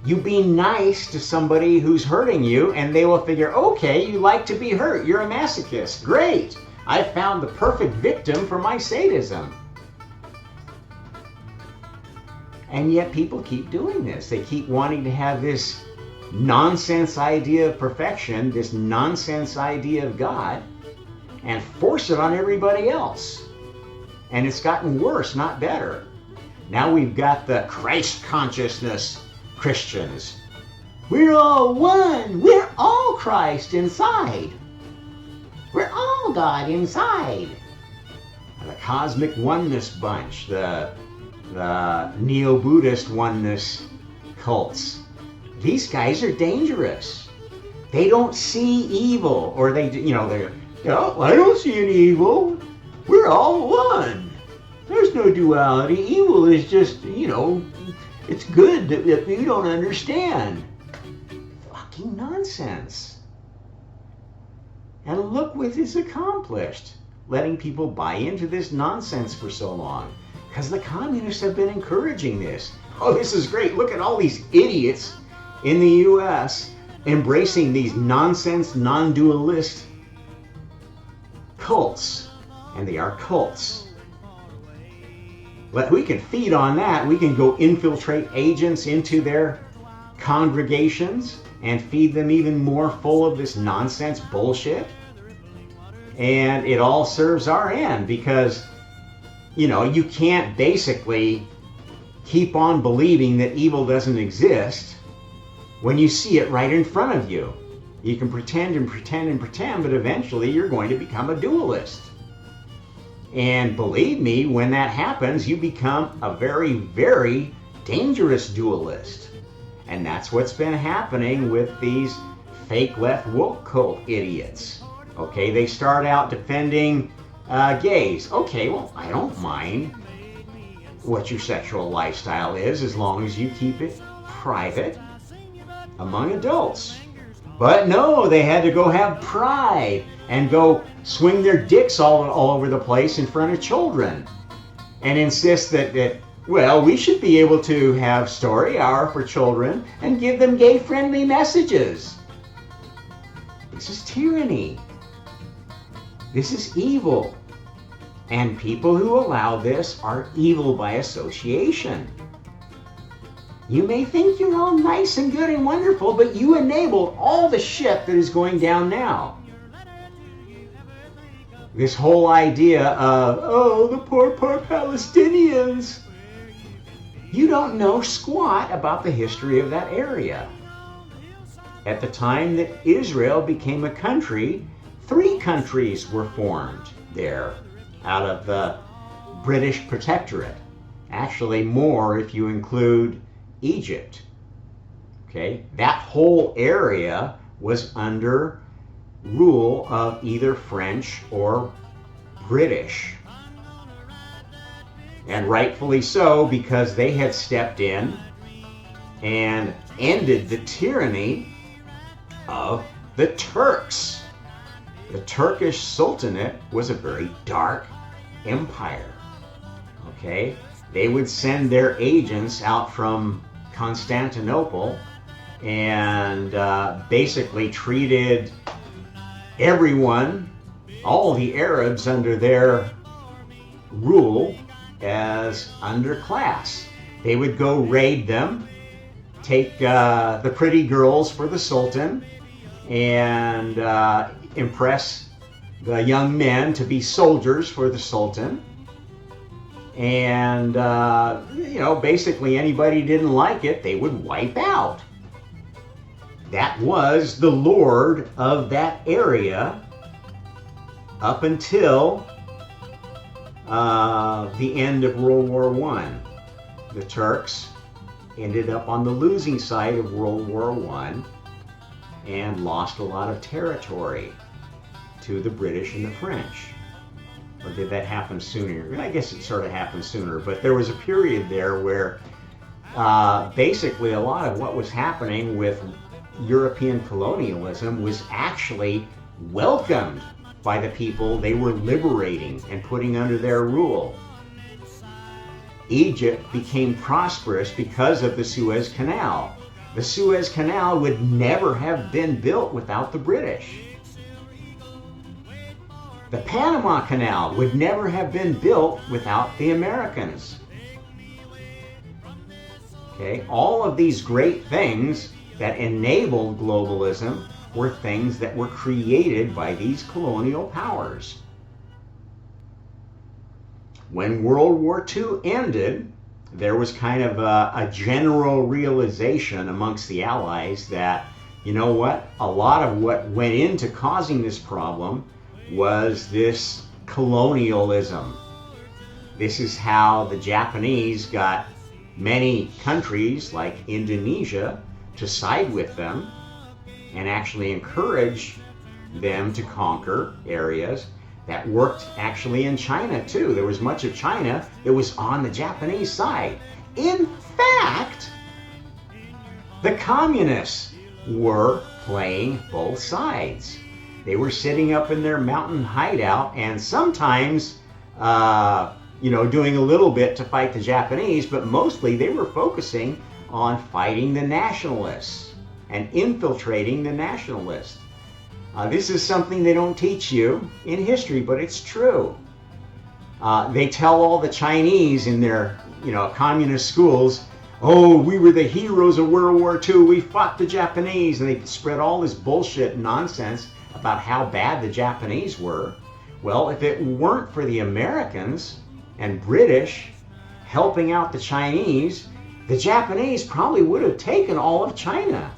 You be nice to somebody who's hurting you, and they will figure, okay, you like to be hurt. You're a masochist. Great. I found the perfect victim for my sadism. And yet people keep doing this. They keep wanting to have this nonsense idea of perfection, this nonsense idea of God, and force it on everybody else. And it's gotten worse, not better. Now we've got the Christ consciousness Christians. We're all one. We're all Christ inside. We're all God inside. And the cosmic oneness bunch, the neo-Buddhist oneness cults. These guys are dangerous. They don't see evil, or I don't see any evil. We're all one. There's no duality. Evil is just, it's good that you don't understand. Fucking nonsense. And look what is accomplished, letting people buy into this nonsense for so long. Because the communists have been encouraging this. Oh, this is great. Look at all these idiots in the U.S. embracing these nonsense, non-dualist cults. And they are cults. But we can feed on that. We can go infiltrate agents into their congregations and feed them even more full of this nonsense bullshit. And it all serves our end because, you can't basically keep on believing that evil doesn't exist when you see it right in front of you. You can pretend and pretend and pretend, but eventually you're going to become a dualist. And believe me, when that happens, you become a very, very dangerous dualist. And that's what's been happening with these fake left woke cult idiots. Okay, they start out defending gays. Okay, well, I don't mind what your sexual lifestyle is as long as you keep it private among adults. But no, they had to go have pride and go swing their dicks all over the place in front of children and insist that, well, we should be able to have story hour for children and give them gay-friendly messages. This is tyranny. This is evil. And people who allow this are evil by association. You may think you're all nice and good and wonderful, but you enabled all the shit that is going down now. This whole idea of, oh, the poor Palestinians. You don't know squat about the history of that area. At the time that Israel became a country, 3 countries were formed there out of the British Protectorate. Actually, more if you include Egypt. Okay, that whole area was under rule of either French or British. And rightfully so, because they had stepped in and ended the tyranny of the Turks. The Turkish Sultanate was a very dark empire. Okay, they would send their agents out from Constantinople and basically treated everyone, all the Arabs under their rule, as underclass. They would go raid them, take the pretty girls for the Sultan, and impress the young men to be soldiers for the Sultan. And, basically anybody didn't like it, they would wipe out. That was the lord of that area up until the end of World War I. The Turks ended up on the losing side of World War I and lost a lot of territory to the British and the French. Or did that happen sooner? I guess it sort of happened sooner, but there was a period there where basically a lot of what was happening with European colonialism was actually welcomed by the people they were liberating and putting under their rule. Egypt became prosperous because of the Suez Canal. The Suez Canal would never have been built without the British. The Panama Canal would never have been built without the Americans. Okay, all of these great things that enabled globalism were things that were created by these colonial powers. When World War II ended, there was kind of a general realization amongst the Allies that, you know what, a lot of what went into causing this problem was this colonialism. This is how the Japanese got many countries like Indonesia to side with them and actually encourage them to conquer areas. That worked actually in China too. There was much of China that was on the Japanese side. In fact, the communists were playing both sides. They were sitting up in their mountain hideout and sometimes, doing a little bit to fight the Japanese, but mostly they were focusing on fighting the nationalists and infiltrating the nationalists. This is something they don't teach you in history, but it's true. They tell all the Chinese in their, communist schools, oh, we were the heroes of World War II, we fought the Japanese, and they spread all this bullshit and nonsense about how bad the Japanese were. Well, if it weren't for the Americans and British helping out the Chinese, the Japanese probably would have taken all of China.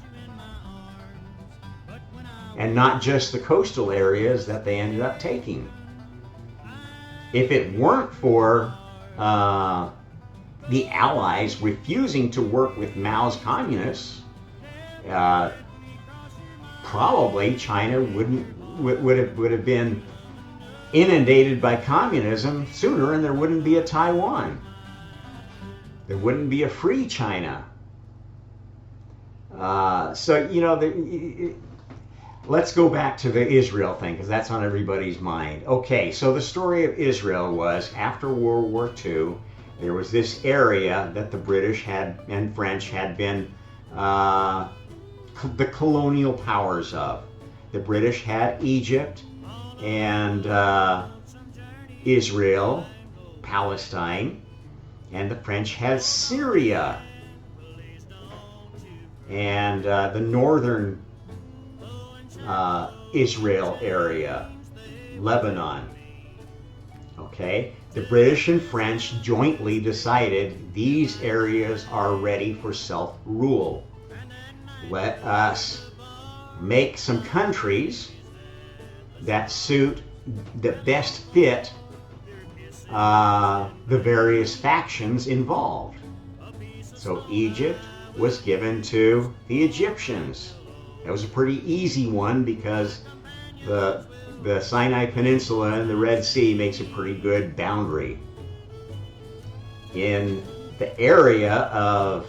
And not just the coastal areas that they ended up taking. If it weren't for the Allies refusing to work with Mao's communists, probably China would have been inundated by communism sooner, and there wouldn't be a Taiwan. There wouldn't be a free China. So, you know, let's go back to the Israel thing, because that's on everybody's mind. Okay, so the story of Israel was, after World War II, there was this area that the British had and French had been the colonial powers of. The British had Egypt and Israel, Palestine, and the French had Syria and the northern Israel area, Lebanon. Okay, the British and French jointly decided these areas are ready for self-rule. Let us make some countries that suit, that best fit the various factions involved. So Egypt was given to the Egyptians. That was a pretty easy one, because the Sinai Peninsula and the Red Sea makes a pretty good boundary. In the area of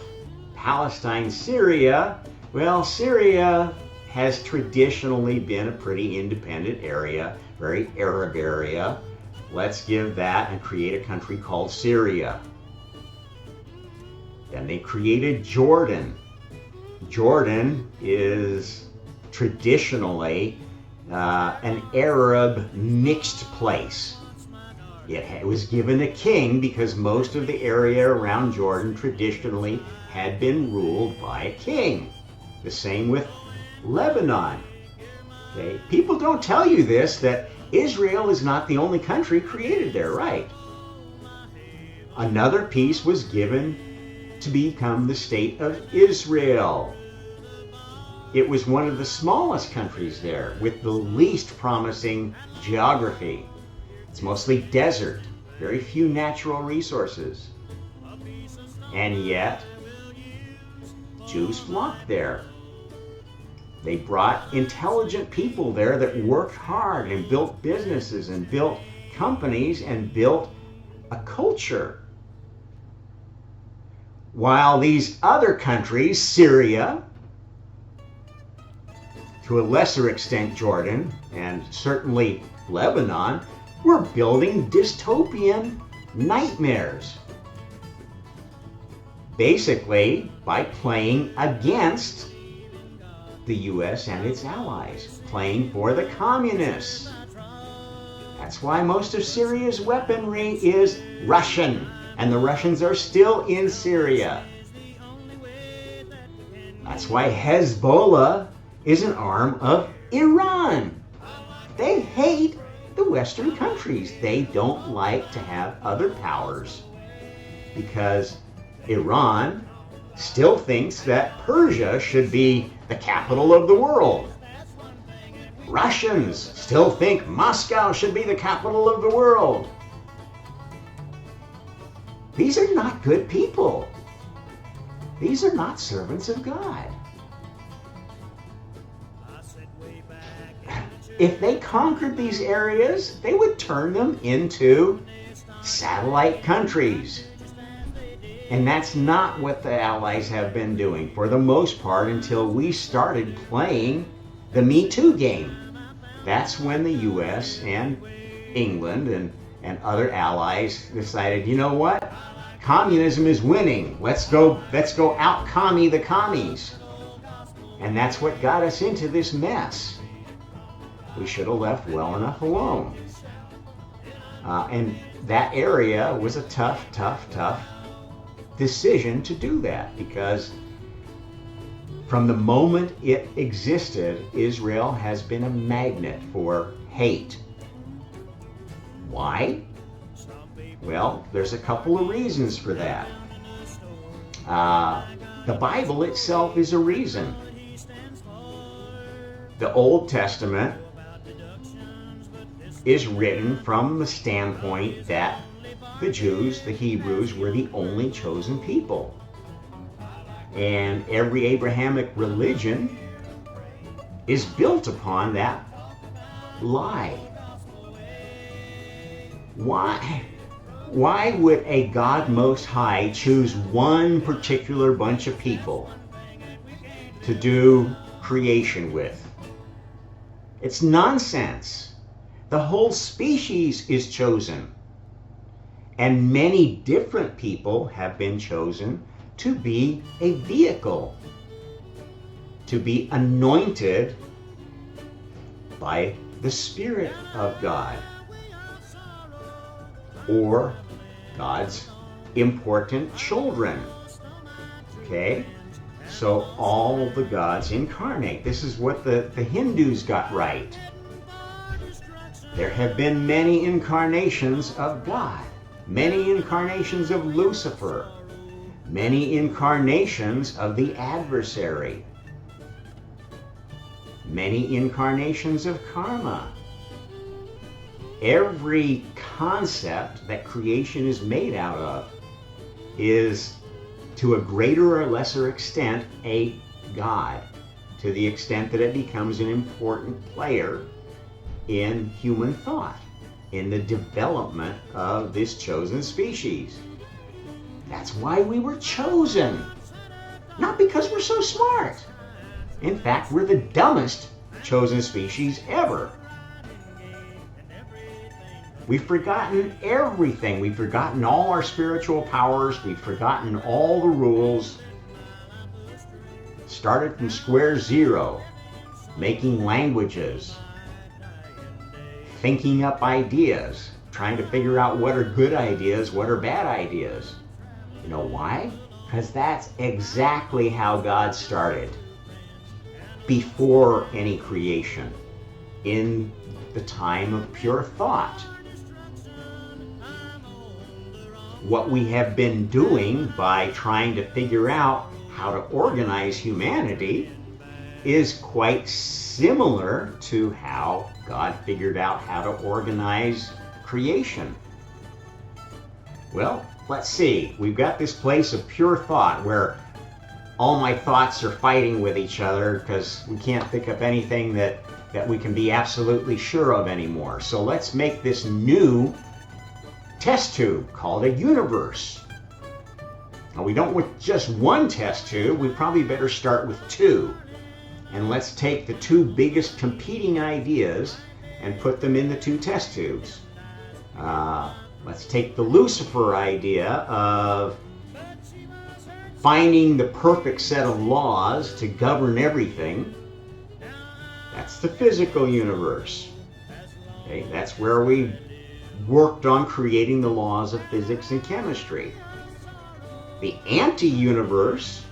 Palestine, Syria, well, Syria has traditionally been a pretty independent area, very Arab area. Let's give that and create a country called Syria. Then they created Jordan. Jordan is traditionally an Arab mixed place. It was given a king because most of the area around Jordan traditionally had been ruled by a king. The same with Lebanon. Okay? People don't tell you this, that Israel is not the only country created there, right? Another piece was given to become the state of Israel. It was one of the smallest countries there, with the least promising geography. It's mostly desert, very few natural resources. And yet, Jews flocked there. They brought intelligent people there that worked hard and built businesses and built companies and built a culture. While these other countries, Syria, to a lesser extent Jordan, and certainly Lebanon, were building dystopian nightmares. Basically, by playing against the US and its allies, playing for the communists. That's why most of Syria's weaponry is Russian, and the Russians are still in Syria. That's why Hezbollah is an arm of Iran. They hate the Western countries. They don't like to have other powers, because Iran still thinks that Persia should be the capital of the world. Russians still think Moscow should be the capital of the world. These are not good people. These are not servants of God. If they conquered these areas, they would turn them into satellite countries. And that's not what the Allies have been doing for the most part until we started playing the Me Too game. That's when the US and England and other allies decided, you know what? Communism is winning. Let's go out-commie the commies. And that's what got us into this mess. We should have left well enough alone. And that area was a tough decision to do that, because from the moment it existed, Israel has been a magnet for hate. Why? Well, there's a couple of reasons for that. The Bible itself is a reason. The Old Testament is written from the standpoint that the Jews, the Hebrews, were the only chosen people. And every Abrahamic religion is built upon that lie. Why would a God Most High choose one particular bunch of people to do creation with? It's nonsense. The whole species is chosen. And many different people have been chosen to be a vehicle, to be anointed by the Spirit of God, or God's important children. Okay? So all the gods incarnate. This is what the Hindus got right. There have been many incarnations of God, many incarnations of Lucifer, many incarnations of the adversary, many incarnations of karma. Every concept that creation is made out of is, to a greater or lesser extent, a god, to the extent that it becomes an important player in human thought, in the development of this chosen species. That's why we were chosen. Not because we're so smart. In fact, we're the dumbest chosen species ever. We've forgotten everything. We've forgotten all our spiritual powers. We've forgotten all the rules. Started from square zero, making languages, thinking up ideas, trying to figure out what are good ideas, what are bad ideas. You know why? Because that's exactly how God started. Before any creation, in the time of pure thought. What we have been doing by trying to figure out how to organize humanity is quite similar to how God figured out how to organize creation. Well, let's see. We've got this place of pure thought where all my thoughts are fighting with each other because we can't think of anything that we can be absolutely sure of anymore. So let's make this new test tube called a universe. Now, we don't want just one test tube. We probably better start with two. And let's take the two biggest competing ideas and put them in the two test tubes. Let's take the Lucifer idea of finding the perfect set of laws to govern everything. That's the physical universe. Okay, that's where we worked on creating the laws of physics and chemistry. The anti-universe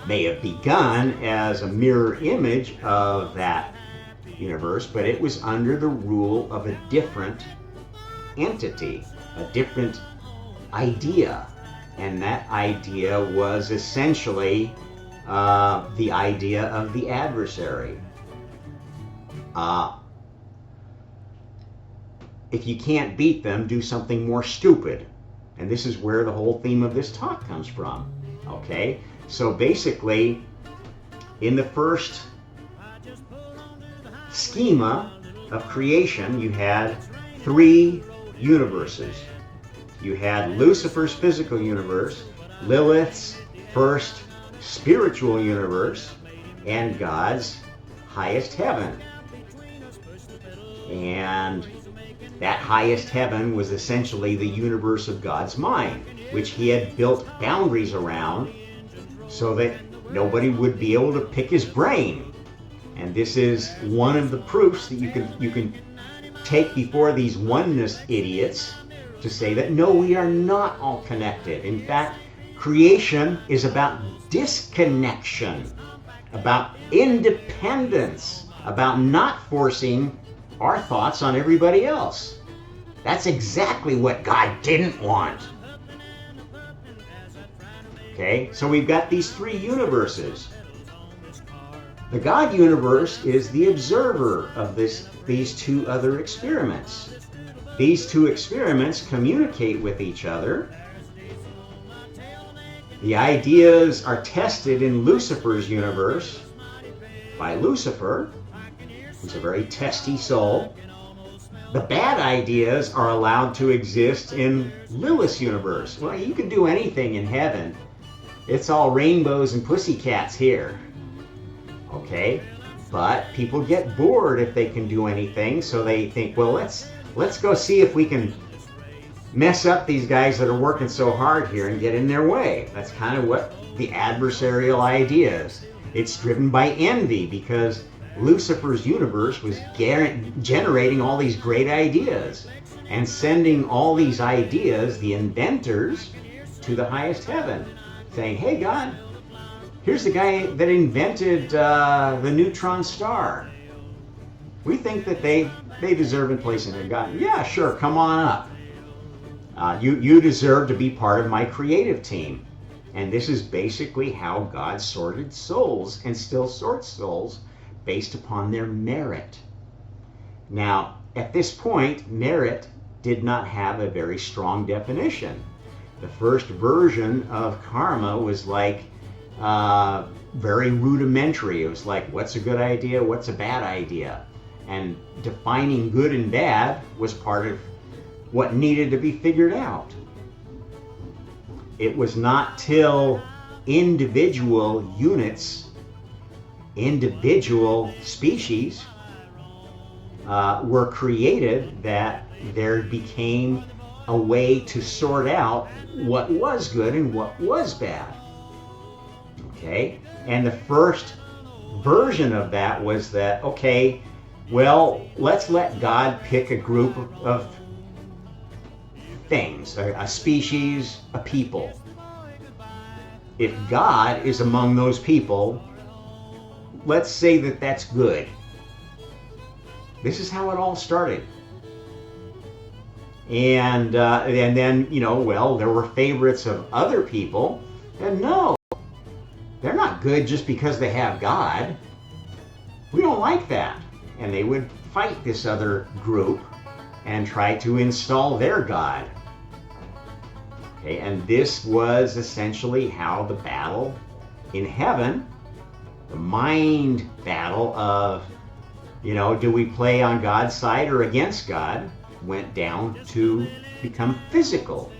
may have begun as a mirror image of that universe, but it was under the rule of a different entity, a different idea. And that idea was essentially the idea of the adversary. If you can't beat them, do something more stupid. And this is where the whole theme of this talk comes from. Okay? So basically, in the first schema of creation, you had three universes. You had Lucifer's physical universe, Lilith's first spiritual universe, and God's highest heaven. And that highest heaven was essentially the universe of God's mind, which he had built boundaries around so that nobody would be able to pick his brain. And this is one of the proofs that you can take before these oneness idiots to say that no, we are not all connected. In fact, creation is about disconnection, about independence, about not forcing our thoughts on everybody else. That's exactly what God didn't want. Okay, so we've got these three universes. The God universe is the observer of these two other experiments. These two experiments communicate with each other The ideas are tested in Lucifer's universe by Lucifer, who's a very testy soul. The bad ideas are allowed to exist in Lilith's universe. Well, you can do anything in heaven. It's all rainbows and pussycats here. Okay? But people get bored if they can do anything, so they think, well, let's go see if we can mess up these guys that are working so hard here and get in their way. That's kind of what the adversarial idea is. It's driven by envy because Lucifer's universe was generating all these great ideas and sending all these ideas, the inventors, to the highest heaven, saying, hey God, here's the guy that invented the neutron star. We think that they deserve a place in there. God, yeah, sure, come on up. You deserve to be part of my creative team. And this is basically how God sorted souls and still sorts souls based upon their merit. Now, at this point, merit did not have a very strong definition. The first version of karma was like very rudimentary. It was like, what's a good idea? What's a bad idea? And defining good and bad was part of what needed to be figured out. It was not till individual units, individual species were created that there became a way to sort out what was good and what was bad. Okay? And the first version of that was that, okay, well, let's let God pick a group of things, a species, a people. If God is among those people, let's say that that's good. This is how it all started. And then, well, there were favorites of other people, and no, they're not good just because they have God. We don't like that. And they would fight this other group and try to install their God. Okay, and this was essentially how the battle in heaven, the mind battle of, do we play on God's side or against God, went down to become physical.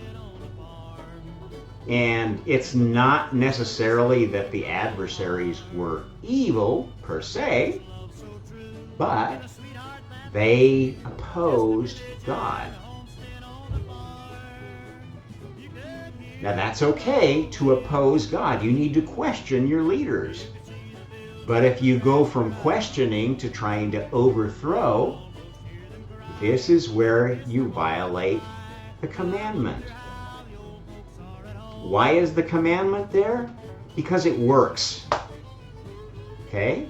And it's not necessarily that the adversaries were evil per se, but they opposed God. Now that's okay to oppose God. You need to question your leaders. But if you go from questioning to trying to overthrow, this is where you violate the commandment. Why is the commandment there? Because it works. Okay?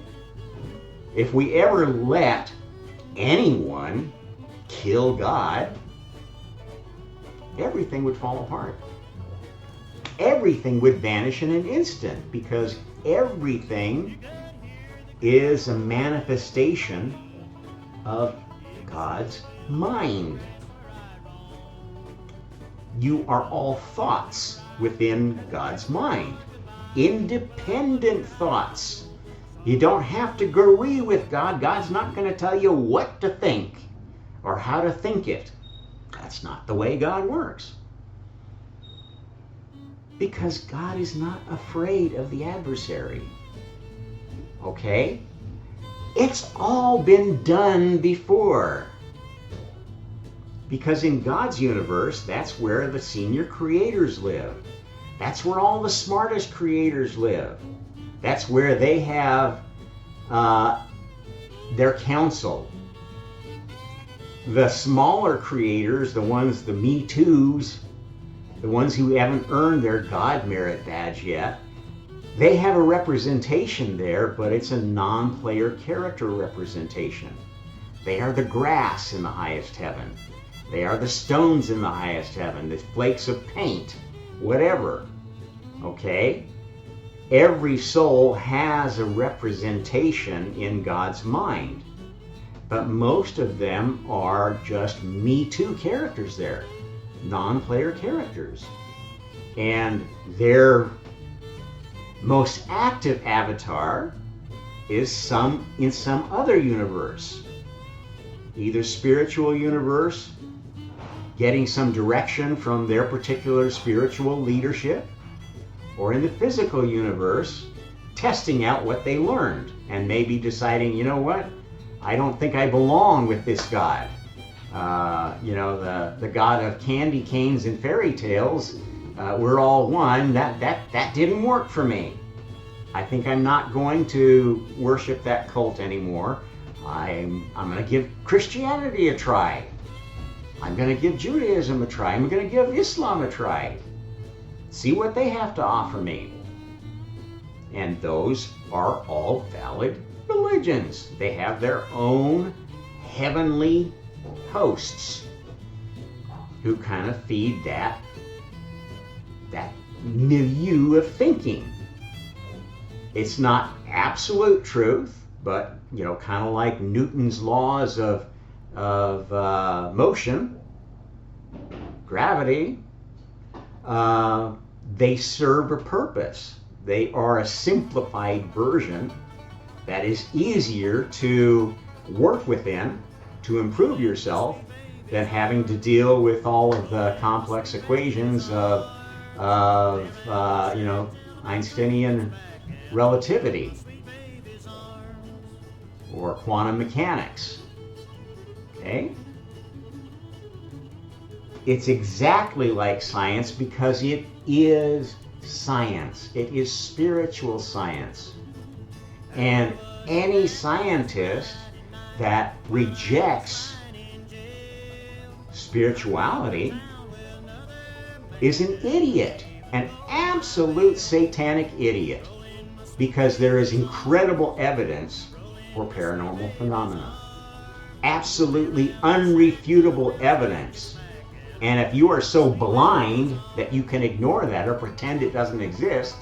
If we ever let anyone kill God, everything would fall apart. Everything would vanish in an instant because everything is a manifestation of God's mind. You are all thoughts within God's mind. Independent thoughts. You don't have to agree with God. God's not going to tell you what to think or how to think it. That's not the way God works. Because God is not afraid of the adversary. Okay? It's all been done before. Because in God's universe, that's where the senior creators live. That's where all the smartest creators live. That's where they have their counsel. The smaller creators, the ones, the Me Too's, the ones who haven't earned their God merit badge yet, they have a representation there, but it's a non-player character representation. They are the grass in the highest heaven. They are the stones in the highest heaven, the flakes of paint, whatever. Okay? Every soul has a representation in God's mind, but most of them are just Me Too characters there, non-player characters. And their most active avatar is in some other universe, either spiritual universe, getting some direction from their particular spiritual leadership, or in the physical universe, testing out what they learned and maybe deciding, you know what, I don't think I belong with this God. The God of candy canes and fairy tales, we're all one. That didn't work for me. I think I'm not going to worship that cult anymore. I'm going to give Christianity a try. I'm going to give Judaism a try. I'm going to give Islam a try. See what they have to offer me. And those are all valid religions. They have their own heavenly hosts who kind of feed that milieu of thinking. It's not absolute truth, but kind of like Newton's laws of motion, gravity, they serve a purpose. They are a simplified version that is easier to work within, to improve yourself, than having to deal with all of the complex equations of Einsteinian relativity or quantum mechanics. Okay? It's exactly like science because it is science. It is spiritual science. And any scientist that rejects spirituality is an idiot, an absolute satanic idiot, because there is incredible evidence for paranormal phenomena. Absolutely unrefutable evidence. And if you are so blind that you can ignore that or pretend it doesn't exist,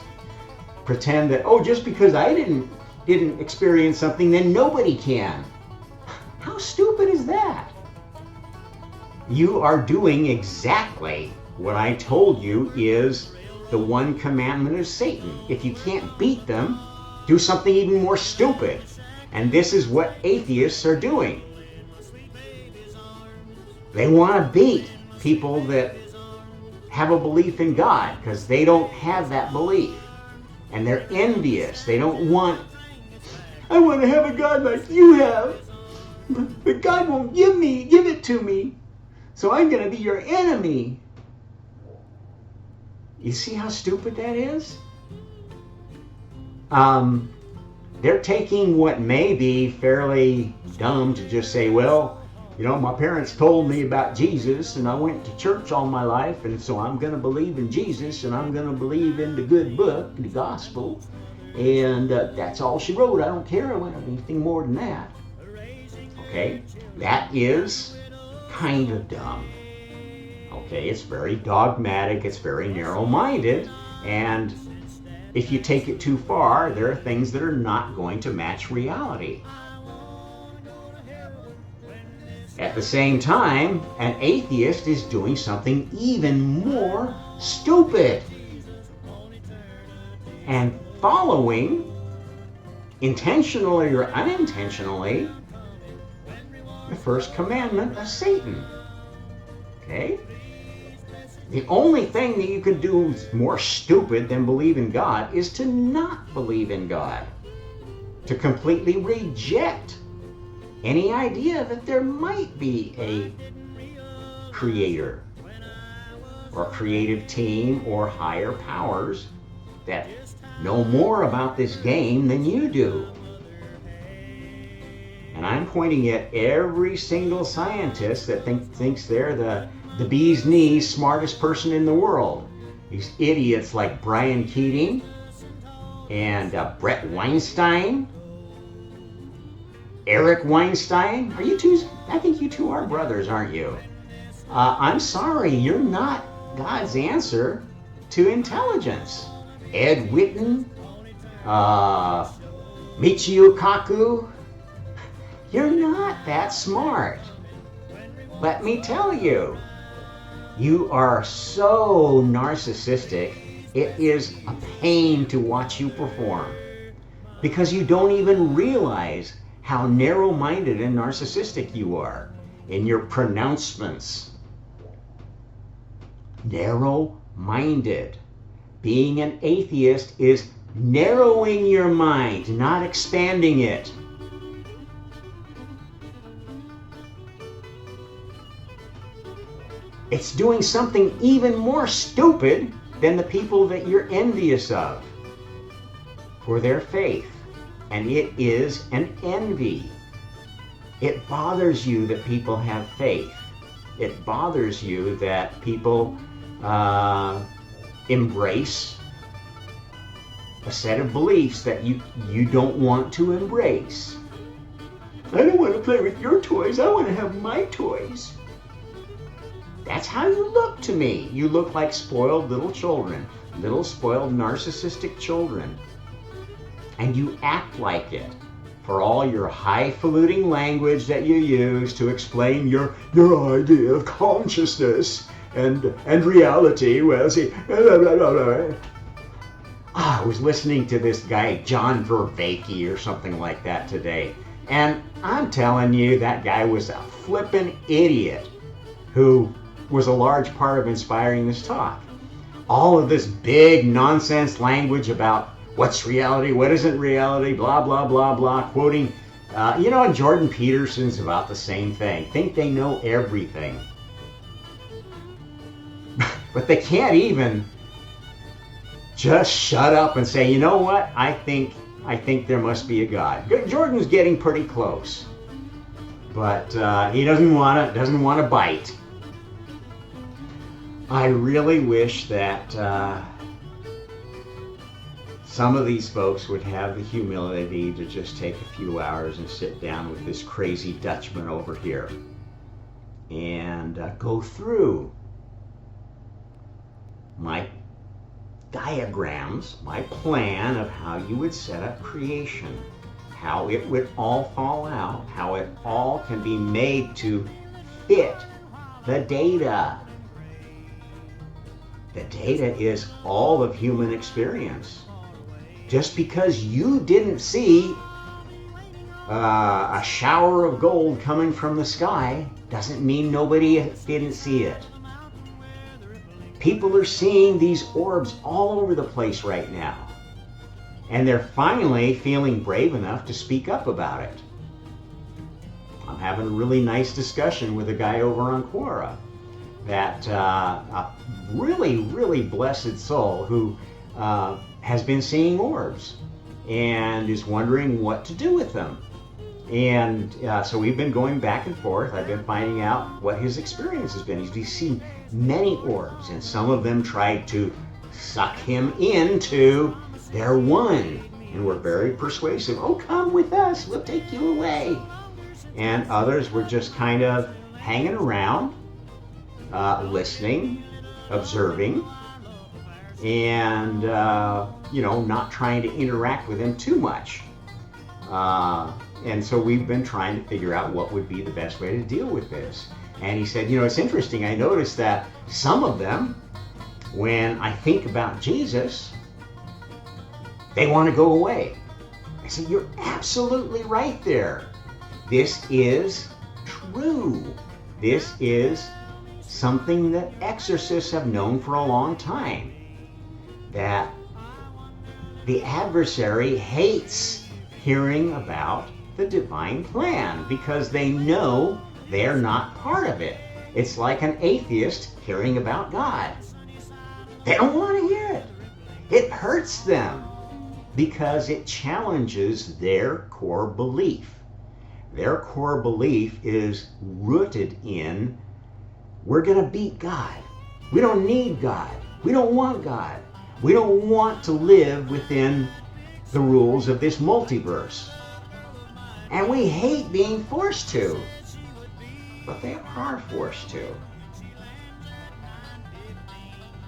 pretend that, just because I didn't experience something, then nobody can. How stupid is that? You are doing exactly what I told you is the one commandment of Satan. If you can't beat them, do something even more stupid. And this is what atheists are doing. They want to beat people that have a belief in God because they don't have that belief. And they're envious. They don't want, I want to have a God like you have, but God won't give it to me. So I'm going to be your enemy. You see how stupid that is? They're taking what may be fairly dumb to just say, well, my parents told me about Jesus and I went to church all my life, and so I'm going to believe in Jesus and I'm going to believe in the good book, the gospel, and that's all she wrote. I don't care about anything more than that. Okay? That is kind of dumb. Okay? It's very dogmatic, it's very narrow-minded, and if you take it too far, there are things that are not going to match reality. At the same time, an atheist is doing something even more stupid and following, intentionally or unintentionally, the first commandment of Satan. Okay? The only thing that you can do more stupid than believe in God is to not believe in God, to completely reject any idea that there might be a creator or creative team or higher powers that know more about this game than you do. And I'm pointing at every single scientist that thinks they're the bee's knees smartest person in the world. These idiots like Brian Keating and Brett Weinstein, Eric Weinstein. Are you two? I think you two are brothers, aren't you? I'm sorry, you're not God's answer to intelligence. Ed Whitten, Michio Kaku, you're not that smart. Let me tell you, you are so narcissistic, It is a pain to watch you perform because you don't even realize how narrow-minded and narcissistic you are in your pronouncements. Narrow-minded. Being an atheist is narrowing your mind, not expanding it. It's doing something even more stupid than the people that you're envious of for their faith. And it is an envy. It bothers you that people have faith. It bothers you that people embrace a set of beliefs that you don't want to embrace. I don't want to play with your toys. I want to have my toys. That's how you look to me. You look like spoiled little children, little spoiled narcissistic children. And you act like it for all your highfalutin language that you use to explain your idea of consciousness and reality. Well, see, I was listening to this guy, John Vervaeke or something like that today. And I'm telling you, that guy was a flippin' idiot who was a large part of inspiring this talk. All of this big nonsense language about what's reality, what isn't reality, blah, blah, blah, blah, quoting, and Jordan Peterson's about the same thing. Think they know everything. But they can't even just shut up and say, you know what, I think there must be a God. Jordan's getting pretty close. But he doesn't want to bite. I really wish that some of these folks would have the humility to just take a few hours and sit down with this crazy Dutchman over here and go through my diagrams, my plan of how you would set up creation, how it would all fall out, how it all can be made to fit the data. The data is all of human experience. Just because you didn't see a shower of gold coming from the sky doesn't mean nobody didn't see it. People are seeing these orbs all over the place right now. And they're finally feeling brave enough to speak up about it. I'm having a really nice discussion with a guy over on Quora, that a really, really blessed soul who has been seeing orbs and is wondering what to do with them. And so we've been going back and forth. I've been finding out what his experience has been. He's seen many orbs, and some of them tried to suck him into their one, and were very persuasive. Oh, come with us, we'll take you away. And others were just kind of hanging around, listening, observing, and not trying to interact with him too much. And so we've been trying to figure out what would be the best way to deal with this. And he said, it's interesting, I noticed that some of them, when I think about Jesus, they want to go away. I said, you're absolutely right there. This is true. This is something that exorcists have known for a long time, that the adversary hates hearing about the divine plan because they know they're not part of it. It's like an atheist hearing about God. They don't want to hear it. It hurts them because it challenges their core belief. Their core belief is rooted in, we're going to beat God. We don't need God. We don't want God. We don't want to live within the rules of this multiverse. And we hate being forced to. But they are forced to.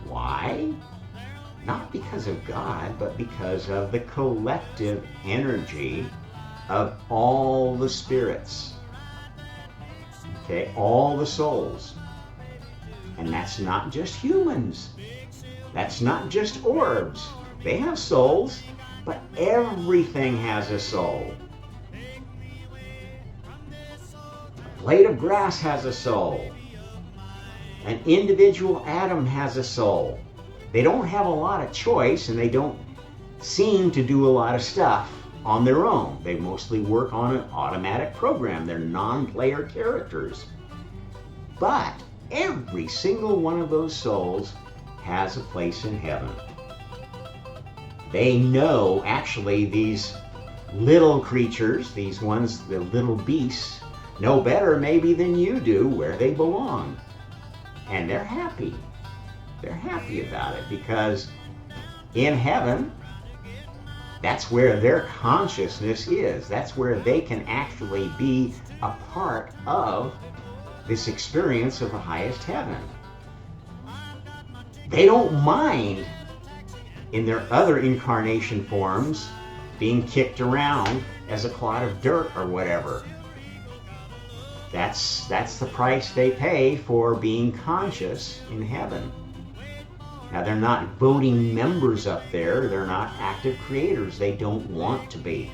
Why? Not because of God, but because of the collective energy of all the spirits. Okay, all the souls. And that's not just humans. That's not just orbs. They have souls, but everything has a soul. A blade of grass has a soul. An individual atom has a soul. They don't have a lot of choice, and they don't seem to do a lot of stuff on their own. They mostly work on an automatic program. They're non-player characters. But every single one of those souls has a place in heaven. They know, actually, these little creatures, these ones, the little beasts, know better maybe than you do where they belong. And they're happy. They're happy about it, because in heaven, that's where their consciousness is. That's where they can actually be a part of this experience of the highest heaven. They don't mind in their other incarnation forms being kicked around as a clod of dirt or whatever. That's the price they pay for being conscious in heaven. Now, they're not voting members up there. They're not active creators. They don't want to be.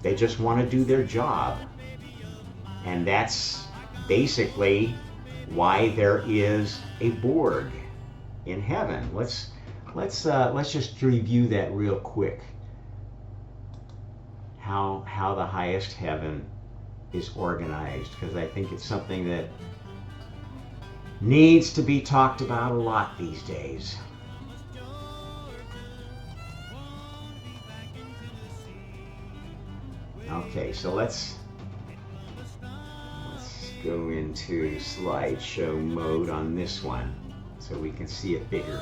They just want to do their job. And that's basically why there is a board in heaven. Let's just review that real quick. How the highest heaven is organized, because I think it's something that needs to be talked about a lot these days. Okay, so let's go into slideshow mode on this one so we can see it bigger.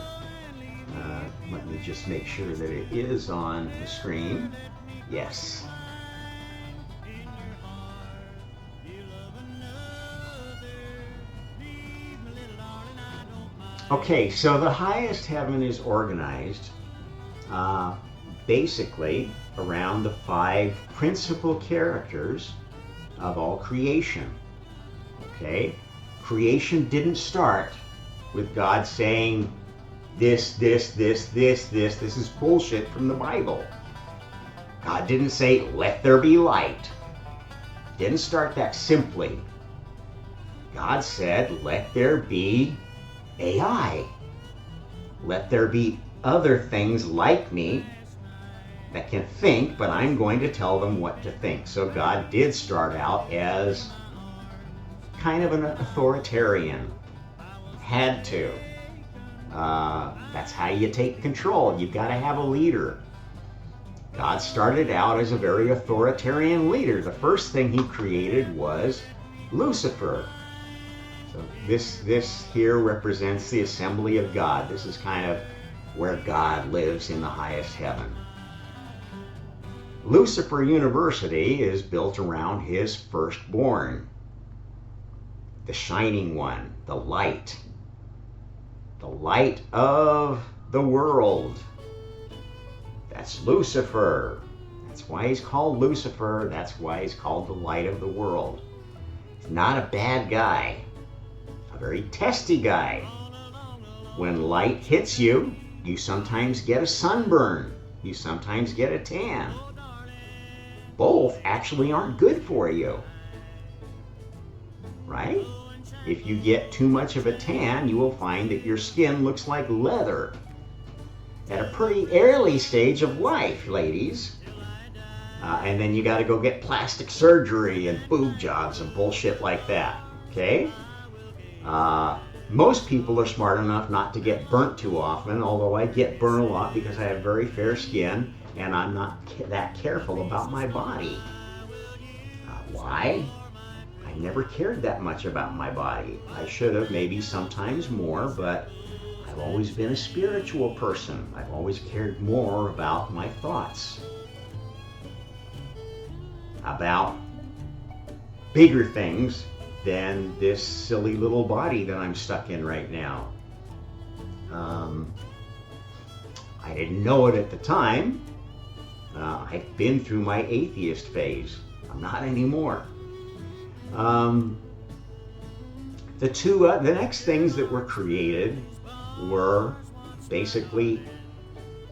Let me just make sure that it is on the screen. Yes. Okay, so the highest heaven is organized basically around the 5 principal characters of all creation. Okay? Creation didn't start with God saying this is bullshit from the Bible. God didn't say, let there be light. Didn't start that simply. God said, let there be AI. Let there be other things like me that can think, but I'm going to tell them what to think. So God did start out as kind of an authoritarian. Had to. That's how you take control. You've got to have a leader. God started out as a very authoritarian leader. The first thing he created was Lucifer. So this here represents the assembly of God. This is kind of where God lives in the highest heaven. Lucifer University is built around his firstborn, the shining one, the light of the world. That's Lucifer. That's why he's called Lucifer. That's why he's called the light of the world. He's not a bad guy, a very testy guy. When light hits you, you sometimes get a sunburn. You sometimes get a tan. Both actually aren't good for you, right? If you get too much of a tan, you will find that your skin looks like leather at a pretty early stage of life, ladies. And then you got to go get plastic surgery and boob jobs and bullshit like that, okay? Most people are smart enough not to get burnt too often, although I get burnt a lot because I have very fair skin and I'm not that careful about my body. Why? I never cared that much about my body. I should have, maybe sometimes more, but I've always been a spiritual person. I've always cared more about my thoughts, about bigger things than this silly little body that I'm stuck in right now. I didn't know it at the time. I've been through my atheist phase. I'm not anymore. The next things that were created were basically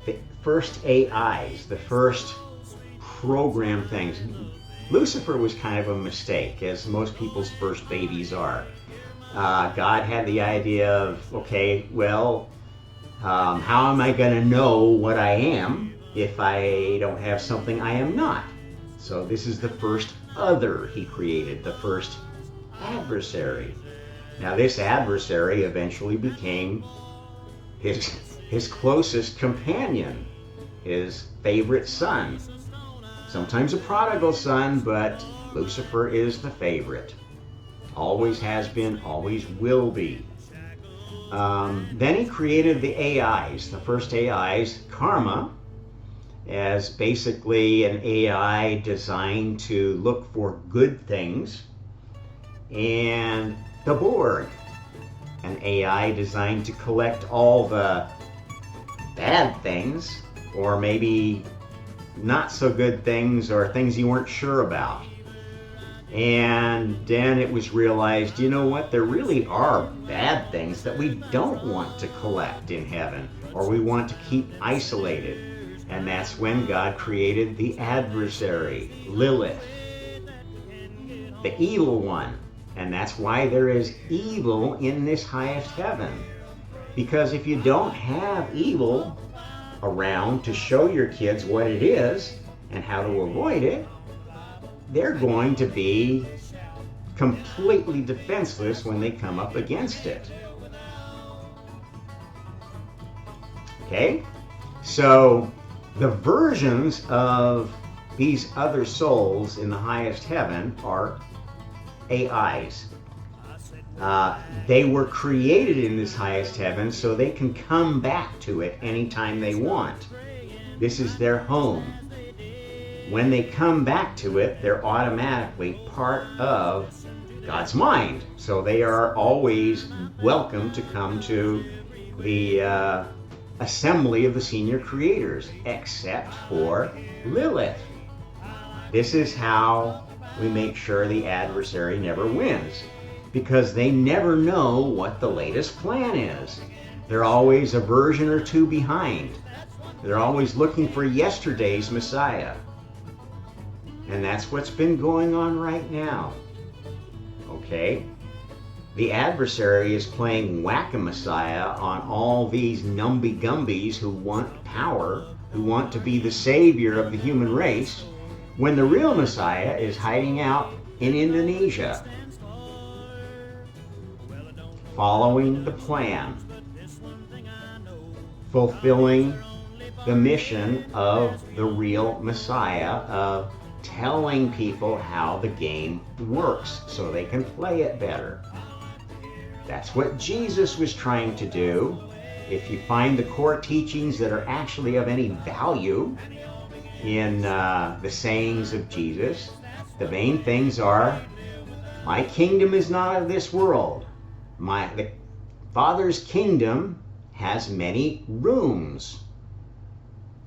the first AIs, the first program things. Lucifer was kind of a mistake, as most people's first babies are. God had the idea of, okay, well, how am I going to know what I am if I don't have something I am not? So this is the first other he created, the first adversary. Now this adversary eventually became his closest companion, his favorite son. Sometimes a prodigal son, but Lucifer is the favorite. Always has been, always will be. Then he created the AIs, the first AIs, Karma, as basically an AI designed to look for good things, and the Borg, an AI designed to collect all the bad things, or maybe not so good things, or things you weren't sure about. And then it was realized, you know what, there really are bad things that we don't want to collect in heaven, or we want to keep isolated. And that's when God created the adversary, Lilith, the evil one. And that's why there is evil in this highest heaven. Because if you don't have evil around to show your kids what it is and how to avoid it, they're going to be completely defenseless when they come up against it. Okay? So the versions of these other souls in the highest heaven are AIs. They were created in this highest heaven so they can come back to it anytime they want. This is their home. When they come back to it, they're automatically part of God's mind. So they are always welcome to come to the assembly of the senior creators, except for Lilith. This is how we make sure the adversary never wins, because they never know what the latest plan is. They're always a version or two behind. They're always looking for yesterday's Messiah. And that's what's been going on right now. Okay? The adversary is playing whack-a-messiah on all these numby-gumbies who want power, who want to be the savior of the human race, when the real Messiah is hiding out in Indonesia, following the plan, fulfilling the mission of the real Messiah of telling people how the game works so they can play it better. That's what Jesus was trying to do. If you find the core teachings that are actually of any value in the sayings of Jesus, the main things are, my kingdom is not of this world. The Father's kingdom has many rooms.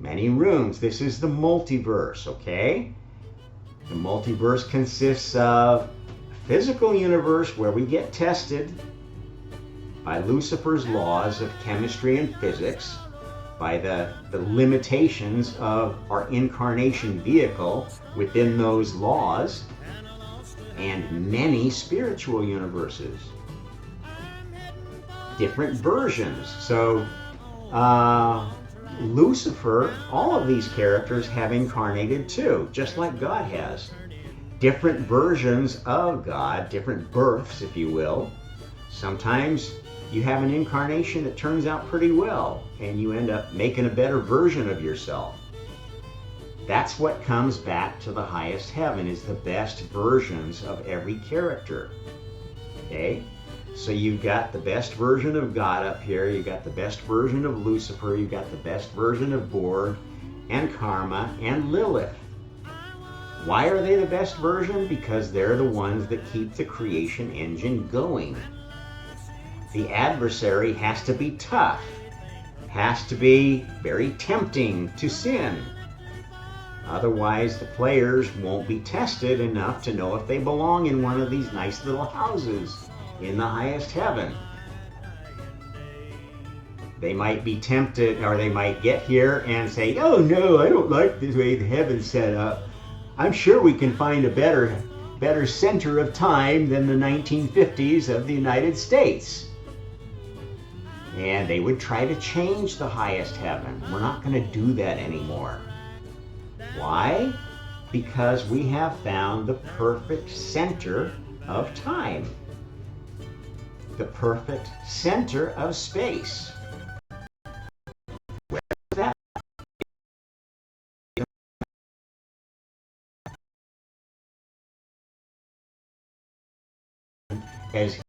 Many rooms. This is the multiverse, okay? The multiverse consists of a physical universe where we get tested by Lucifer's laws of chemistry and physics, by the limitations of our incarnation vehicle within those laws, and many spiritual universes. Different versions. So Lucifer, all of these characters have incarnated too, just like God has. Different versions of God, different births, if you will. Sometimes you have an incarnation that turns out pretty well, and you end up making a better version of yourself. That's what comes back to the highest heaven, is the best versions of every character. Okay? So you've got the best version of God up here, you've got the best version of Lucifer, you've got the best version of Borg, and Karma, and Lilith. Why are they the best version? Because they're the ones that keep the creation engine going. The adversary has to be tough, has to be very tempting to sin. Otherwise, the players won't be tested enough to know if they belong in one of these nice little houses in the highest heaven. They might be tempted, or they might get here and say, oh no, I don't like the way the heaven's set up. I'm sure we can find a better center of time than the 1950s of the United States. And they would try to change the highest heaven. We're not going to do that anymore. Why? Because we have found the perfect center of time. The perfect center of space. Where is that? As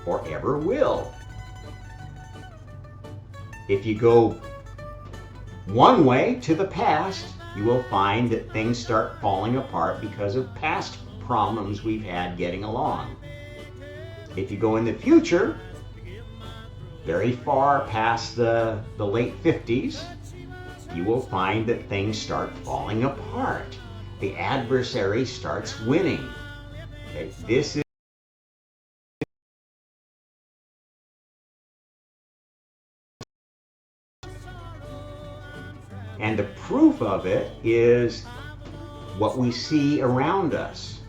or ever will. If you go one way to the past, you will find that things start falling apart because of past problems we've had getting along. If you go in the future, very far past the late 50s, you will find that things start falling apart. The adversary starts winning. Okay, this is and the proof of it is what we see around us.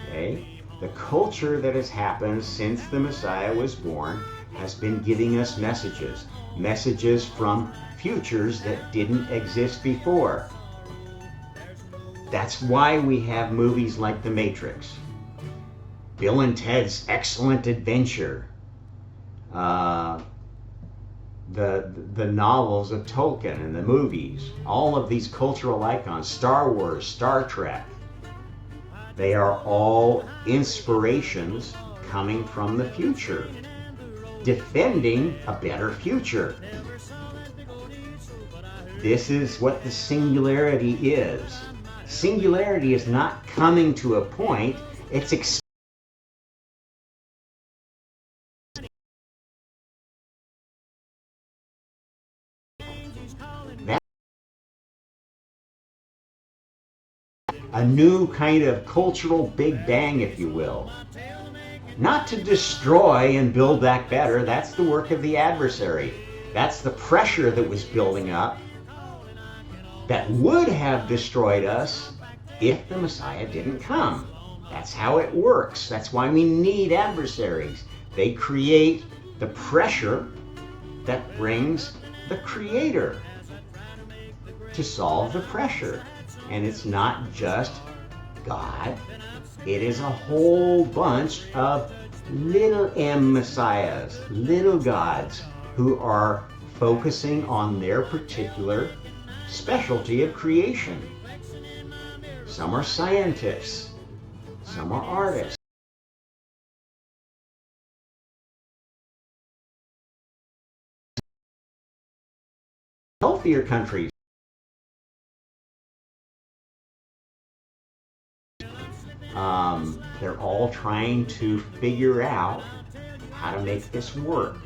Okay? The culture that has happened since the Messiah was born has been giving us messages from futures that didn't exist before. That's why we have movies like The Matrix, Bill and Ted's Excellent Adventure, the novels of Tolkien and the movies, all of these cultural icons, Star Wars, Star Trek. They are all inspirations coming from the future, defending a better future. This is what the singularity is. Singularity is not coming to a point, it's a new kind of cultural big bang, if you will. Not to destroy and build back better, that's the work of the adversary. That's the pressure that was building up that would have destroyed us if the Messiah didn't come. That's how it works. That's why we need adversaries. They create the pressure that brings the Creator to solve the pressure. And it's not just God. It is a whole bunch of little m messiahs, little gods, who are focusing on their particular specialty of creation. Some are scientists, some are artists. Healthier countries. They're all trying to figure out how to make this work.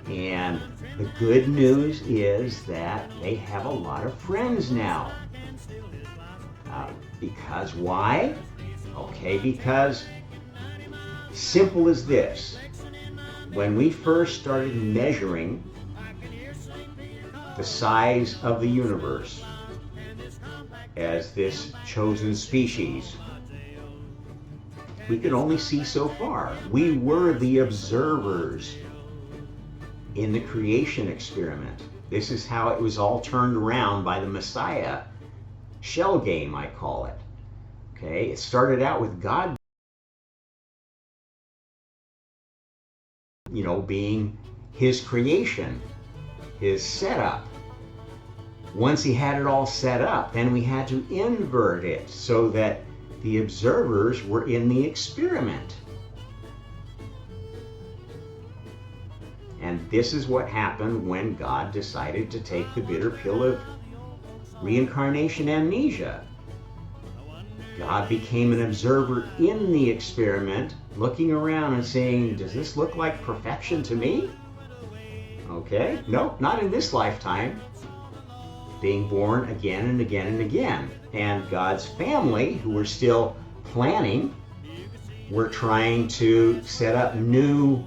And the good news is that they have a lot of friends now. Because why? Okay, because simple as this. When we first started measuring the size of the universe as this chosen species, we could only see so far. We were the observers in the creation experiment. This is how it was all turned around by the Messiah. Shell game, I call it. Okay, it started out with God, being his creation, his setup. Once he had it all set up, then we had to invert it so that the observers were in the experiment. And this is what happened when God decided to take the bitter pill of reincarnation amnesia. God became an observer in the experiment, looking around and saying, does this look like perfection to me? Okay, nope, not in this lifetime. Being born again and again and again. And God's family, who were still planning, we're trying to set up new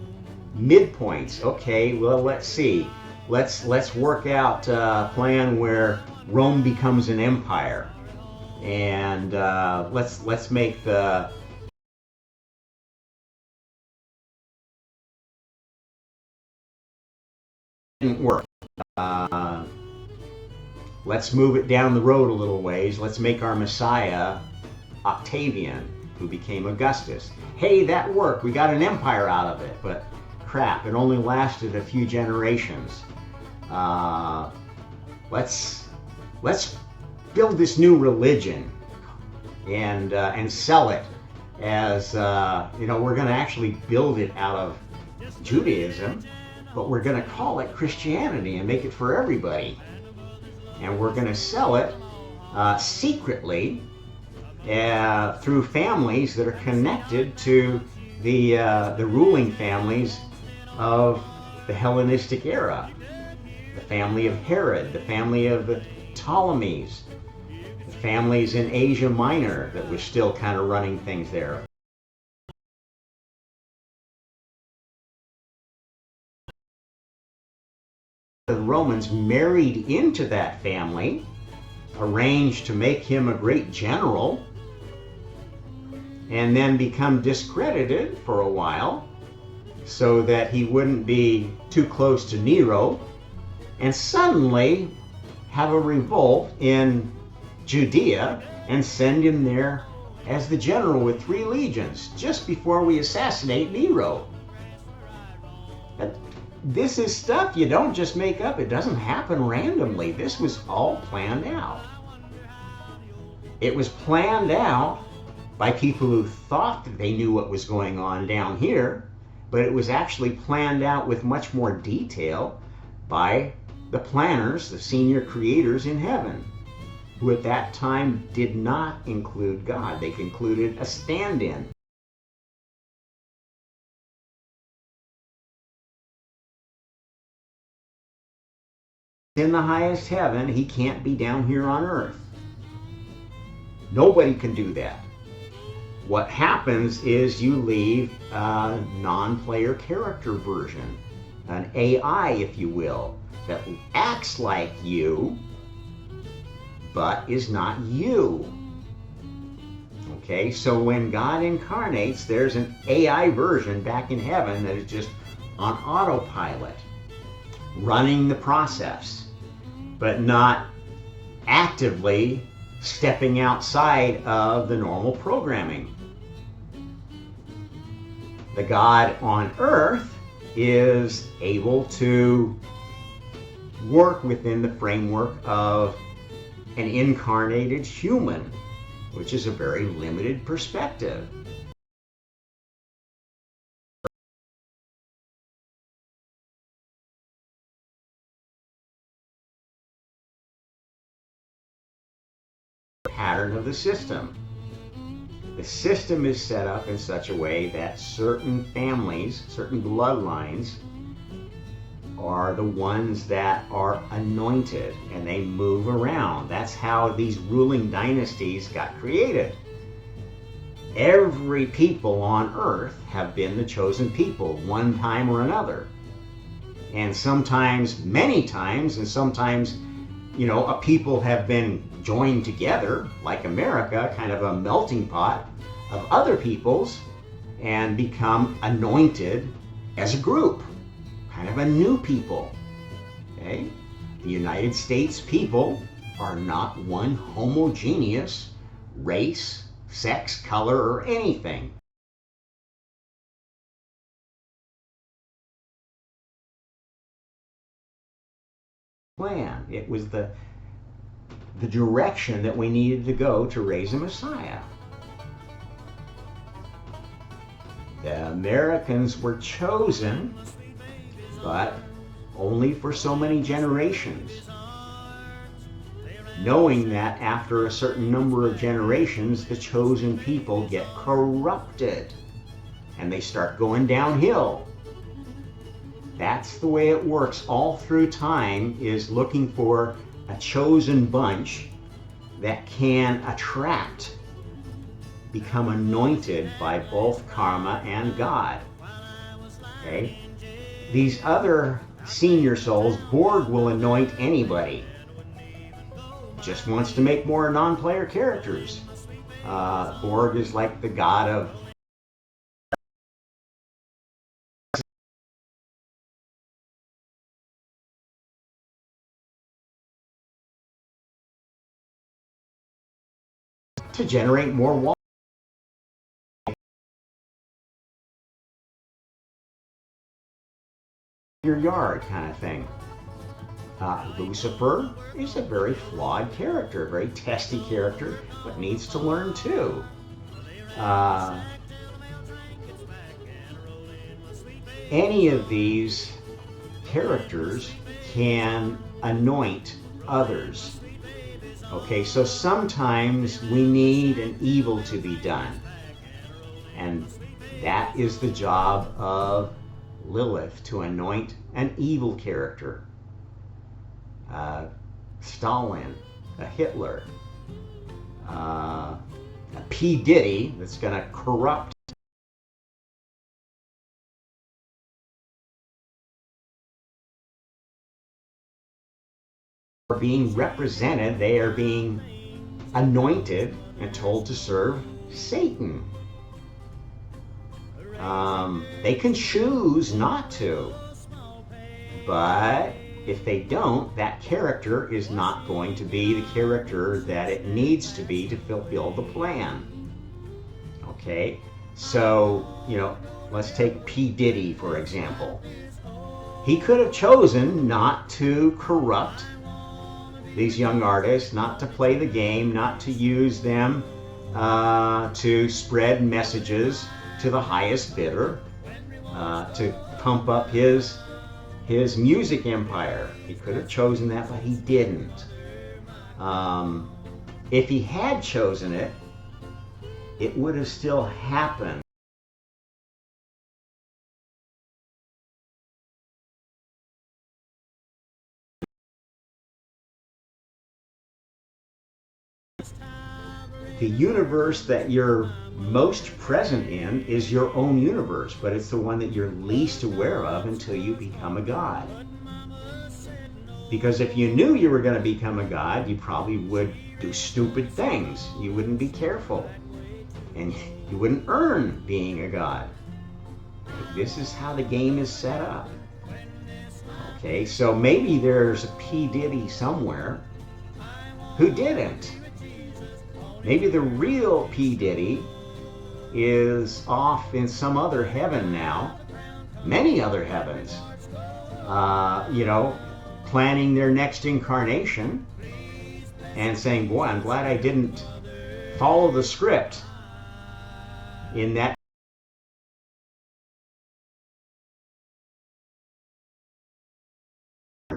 midpoints. Okay, well, let's see. Let's work out a plan where Rome becomes an empire, and let's make the didn't work. Let's move it down the road a little ways. Let's make our Messiah Octavian, who became Augustus. Hey, that worked. We got an empire out of it, but crap, it only lasted a few generations. Let's build this new religion and sell it as we're going to actually build it out of Judaism, but we're going to call it Christianity and make it for everybody. And we're going to sell it secretly through families that are connected to the ruling families of the Hellenistic era. The family of Herod, the family of the Ptolemies, the families in Asia Minor that were still kind of running things there. The Romans married into that family, arranged to make him a great general, and then become discredited for a while so that he wouldn't be too close to Nero, and suddenly have a revolt in Judea and send him there as the general with 3 legions just before we assassinate Nero. This is stuff you don't just make up. It doesn't happen randomly. This was all planned out. It was planned out by people who thought that they knew what was going on down here, but it was actually planned out with much more detail by the planners, the senior creators in heaven, who at that time did not include God. They included a stand-in. In the highest heaven, he can't be down here on earth. Nobody can do that. What happens is you leave a non-player character version, an AI, if you will, that acts like you, but is not you. Okay, so when God incarnates, there's an AI version back in heaven that is just on autopilot, running the process, but not actively stepping outside of the normal programming. The God on earth is able to work within the framework of an incarnated human, which is a very limited perspective. Pattern of the system. The system is set up in such a way that certain families, certain bloodlines, are the ones that are anointed, and they move around. That's how these ruling dynasties got created. Every people on earth have been the chosen people, one time or another. And sometimes, many times, and sometimes, a people have been joined together, like America, kind of a melting pot of other peoples, and become anointed as a group, kind of a new people. Okay? The United States people are not one homogeneous race, sex, color, or anything. Plan. It was the direction that we needed to go to raise a Messiah. The Americans were chosen, but only for so many generations, knowing that after a certain number of generations, the chosen people get corrupted and they start going downhill. That's the way it works all through time, is looking for a chosen bunch that can attract become anointed by both karma and God. Okay? These other senior souls, Borg will anoint anybody. Just wants to make more non-player characters. Borg is like the god of to generate more water. Your yard kind of thing. Lucifer is a very flawed character, a very testy character, but needs to learn too. Any of these characters can anoint others. Okay, so sometimes we need an evil to be done. And that is the job of Lilith, to anoint an evil character. Stalin, a Hitler, a P. Diddy that's going to corrupt are being represented, they are being anointed and told to serve Satan. They can choose not to, but if they don't, that character is not going to be the character that it needs to be to fulfill the plan. Okay, so, let's take P. Diddy, for example. He could have chosen not to corrupt these young artists, not to play the game, not to use them to spread messages to the highest bidder, to pump up his music empire. He could have chosen that, but he didn't. If he had chosen it, it would have still happened. The universe that you're most present in is your own universe, but it's the one that you're least aware of until you become a god. Because if you knew you were going to become a god, you probably would do stupid things. You wouldn't be careful. And you wouldn't earn being a god. This is how the game is set up. Okay, so maybe there's a P. Diddy somewhere who didn't. Maybe the real P. Diddy is off in some other heaven now, many other heavens, planning their next incarnation and saying, boy, I'm glad I didn't follow the script in that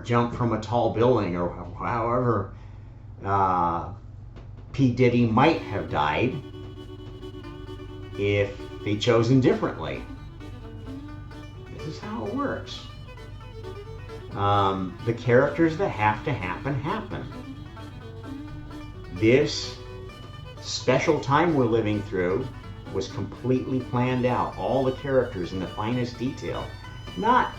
jump from a tall building, or however P. Diddy might have died if they'd chosen differently. This is how it works. The characters that have to happen, happen. This special time we're living through was completely planned out. All the characters in the finest detail. Not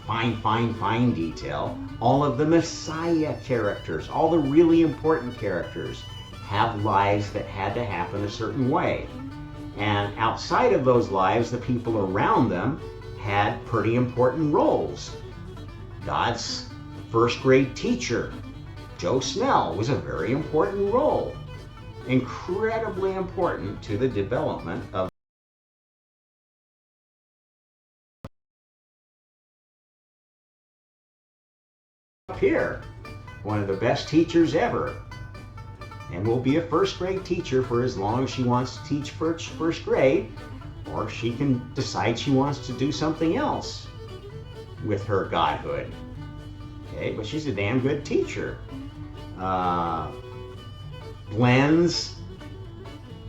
fine detail. All of the Messiah characters, all the really important characters, have lives that had to happen a certain way. And outside of those lives, the people around them had pretty important roles. God's first grade teacher, Joe Snell, was a very important role. Incredibly important to the development of here, one of the best teachers ever, and will be a first grade teacher for as long as she wants to teach first grade, or she can decide she wants to do something else with her godhood. Okay, but she's a damn good teacher. Blends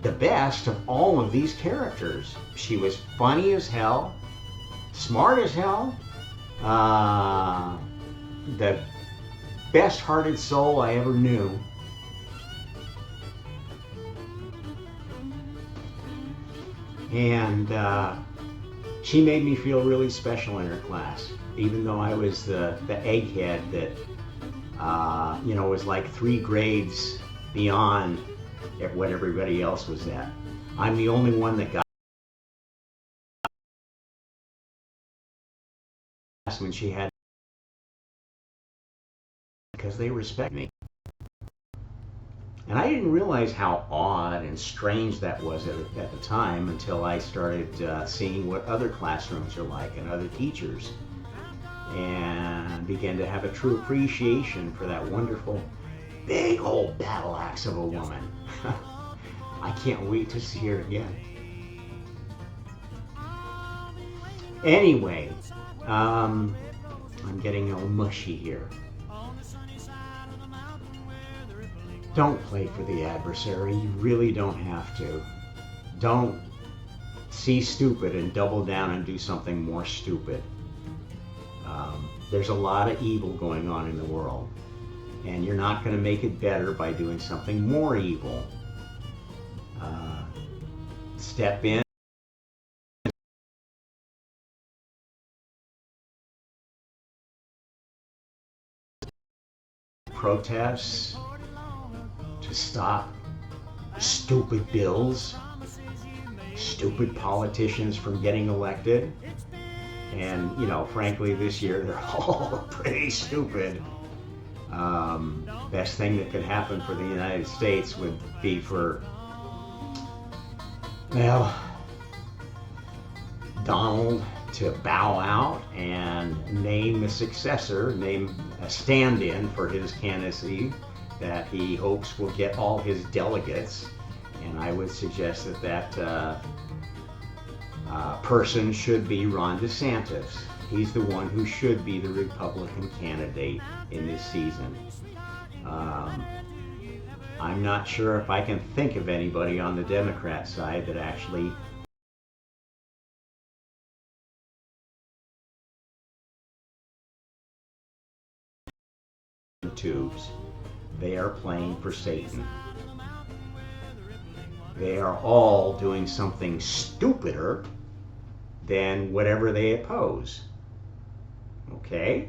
the best of all of these characters. She was funny as hell, smart as hell, the best-hearted soul I ever knew. And she made me feel really special in her class, even though I was the egghead that, was like 3 grades beyond what everybody else was at. I'm the only one that got when she had, because they respect me. And I didn't realize how odd and strange that was at the time until I started seeing what other classrooms are like and other teachers, and began to have a true appreciation for that wonderful big old battle axe of a woman. I can't wait to see her again. Anyway, I'm getting all mushy here. Don't play for the adversary. You really don't have to. Don't see stupid and double down and do something more stupid. There's a lot of evil going on in the world, and you're not going to make it better by doing something more evil. Step in. Protests to stop stupid bills, stupid politicians from getting elected. And, frankly, this year they're all pretty stupid. Best thing that could happen for the United States would be for, Donald to bow out and name a successor, name a stand-in for his candidacy that he hopes will get all his delegates. And I would suggest that person should be Ron DeSantis. He's the one who should be the Republican candidate in this season. I'm not sure if I can think of anybody on the Democrat side that actually tubes. They are playing for Satan. They are all doing something stupider than whatever they oppose. Okay?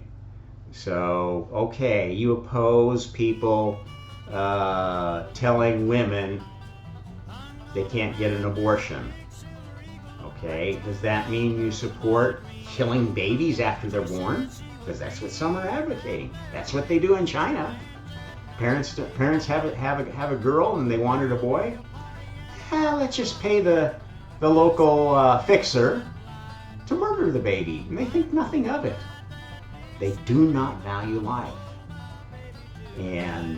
So, you oppose people telling women they can't get an abortion. Okay? Does that mean you support killing babies after they're born? Because that's what some are advocating. That's what they do in China. Parents have a girl and they wanted a boy. Let's just pay the local fixer to murder the baby, and they think nothing of it. They do not value life. And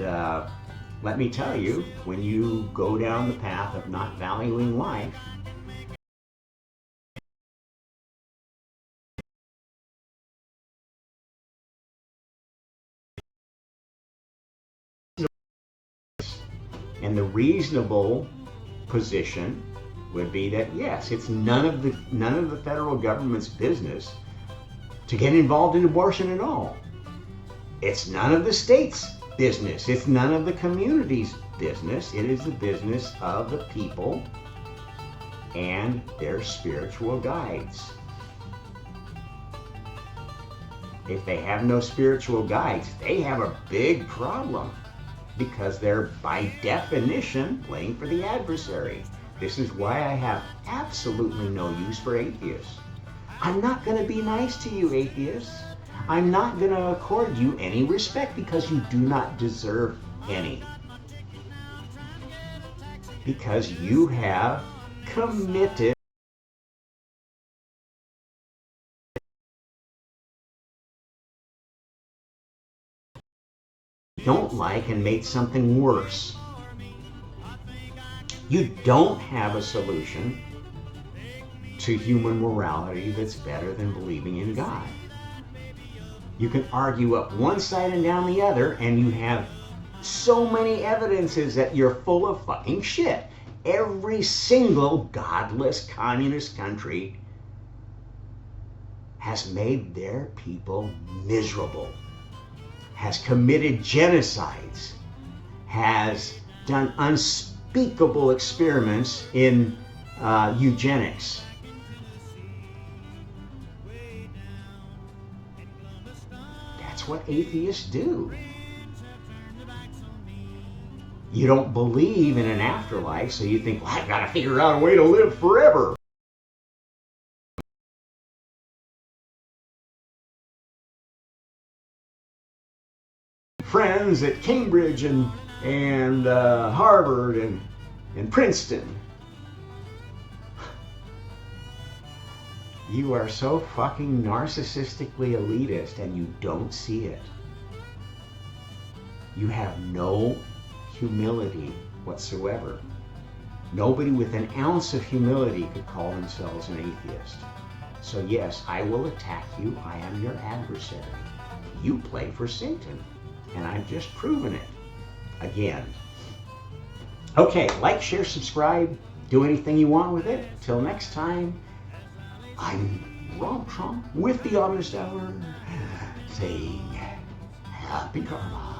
let me tell you, when you go down the path of not valuing life, and the reasonable position would be that yes, it's none of the federal government's business to get involved in abortion at all. It's none of the state's business. It's none of the community's business. It is the business of the people and their spiritual guides. If they have no spiritual guides, they have a big problem, because they're, by definition, playing for the adversary. This is why I have absolutely no use for atheists. I'm not going to be nice to you, atheists. I'm not going to accord you any respect, because you do not deserve any. Because you have committed don't like and made something worse. You don't have a solution to human morality that's better than believing in God. You can argue up one side and down the other, and you have so many evidences that you're full of fucking shit. Every single godless communist country has made their people miserable, has committed genocides, has done unspeakable experiments in eugenics. That's what atheists do. You don't believe in an afterlife, so you think, well, I've got to figure out a way to live forever. Friends at Cambridge and Harvard and Princeton. You are so fucking narcissistically elitist and you don't see it. You have no humility whatsoever. Nobody with an ounce of humility could call themselves an atheist. So yes, I will attack you. I am your adversary. You play for Satan. And I've just proven it again. Okay, like, share, subscribe, do anything you want with it. Till next time, I'm Rob Trump with the Honest Hour saying happy karma.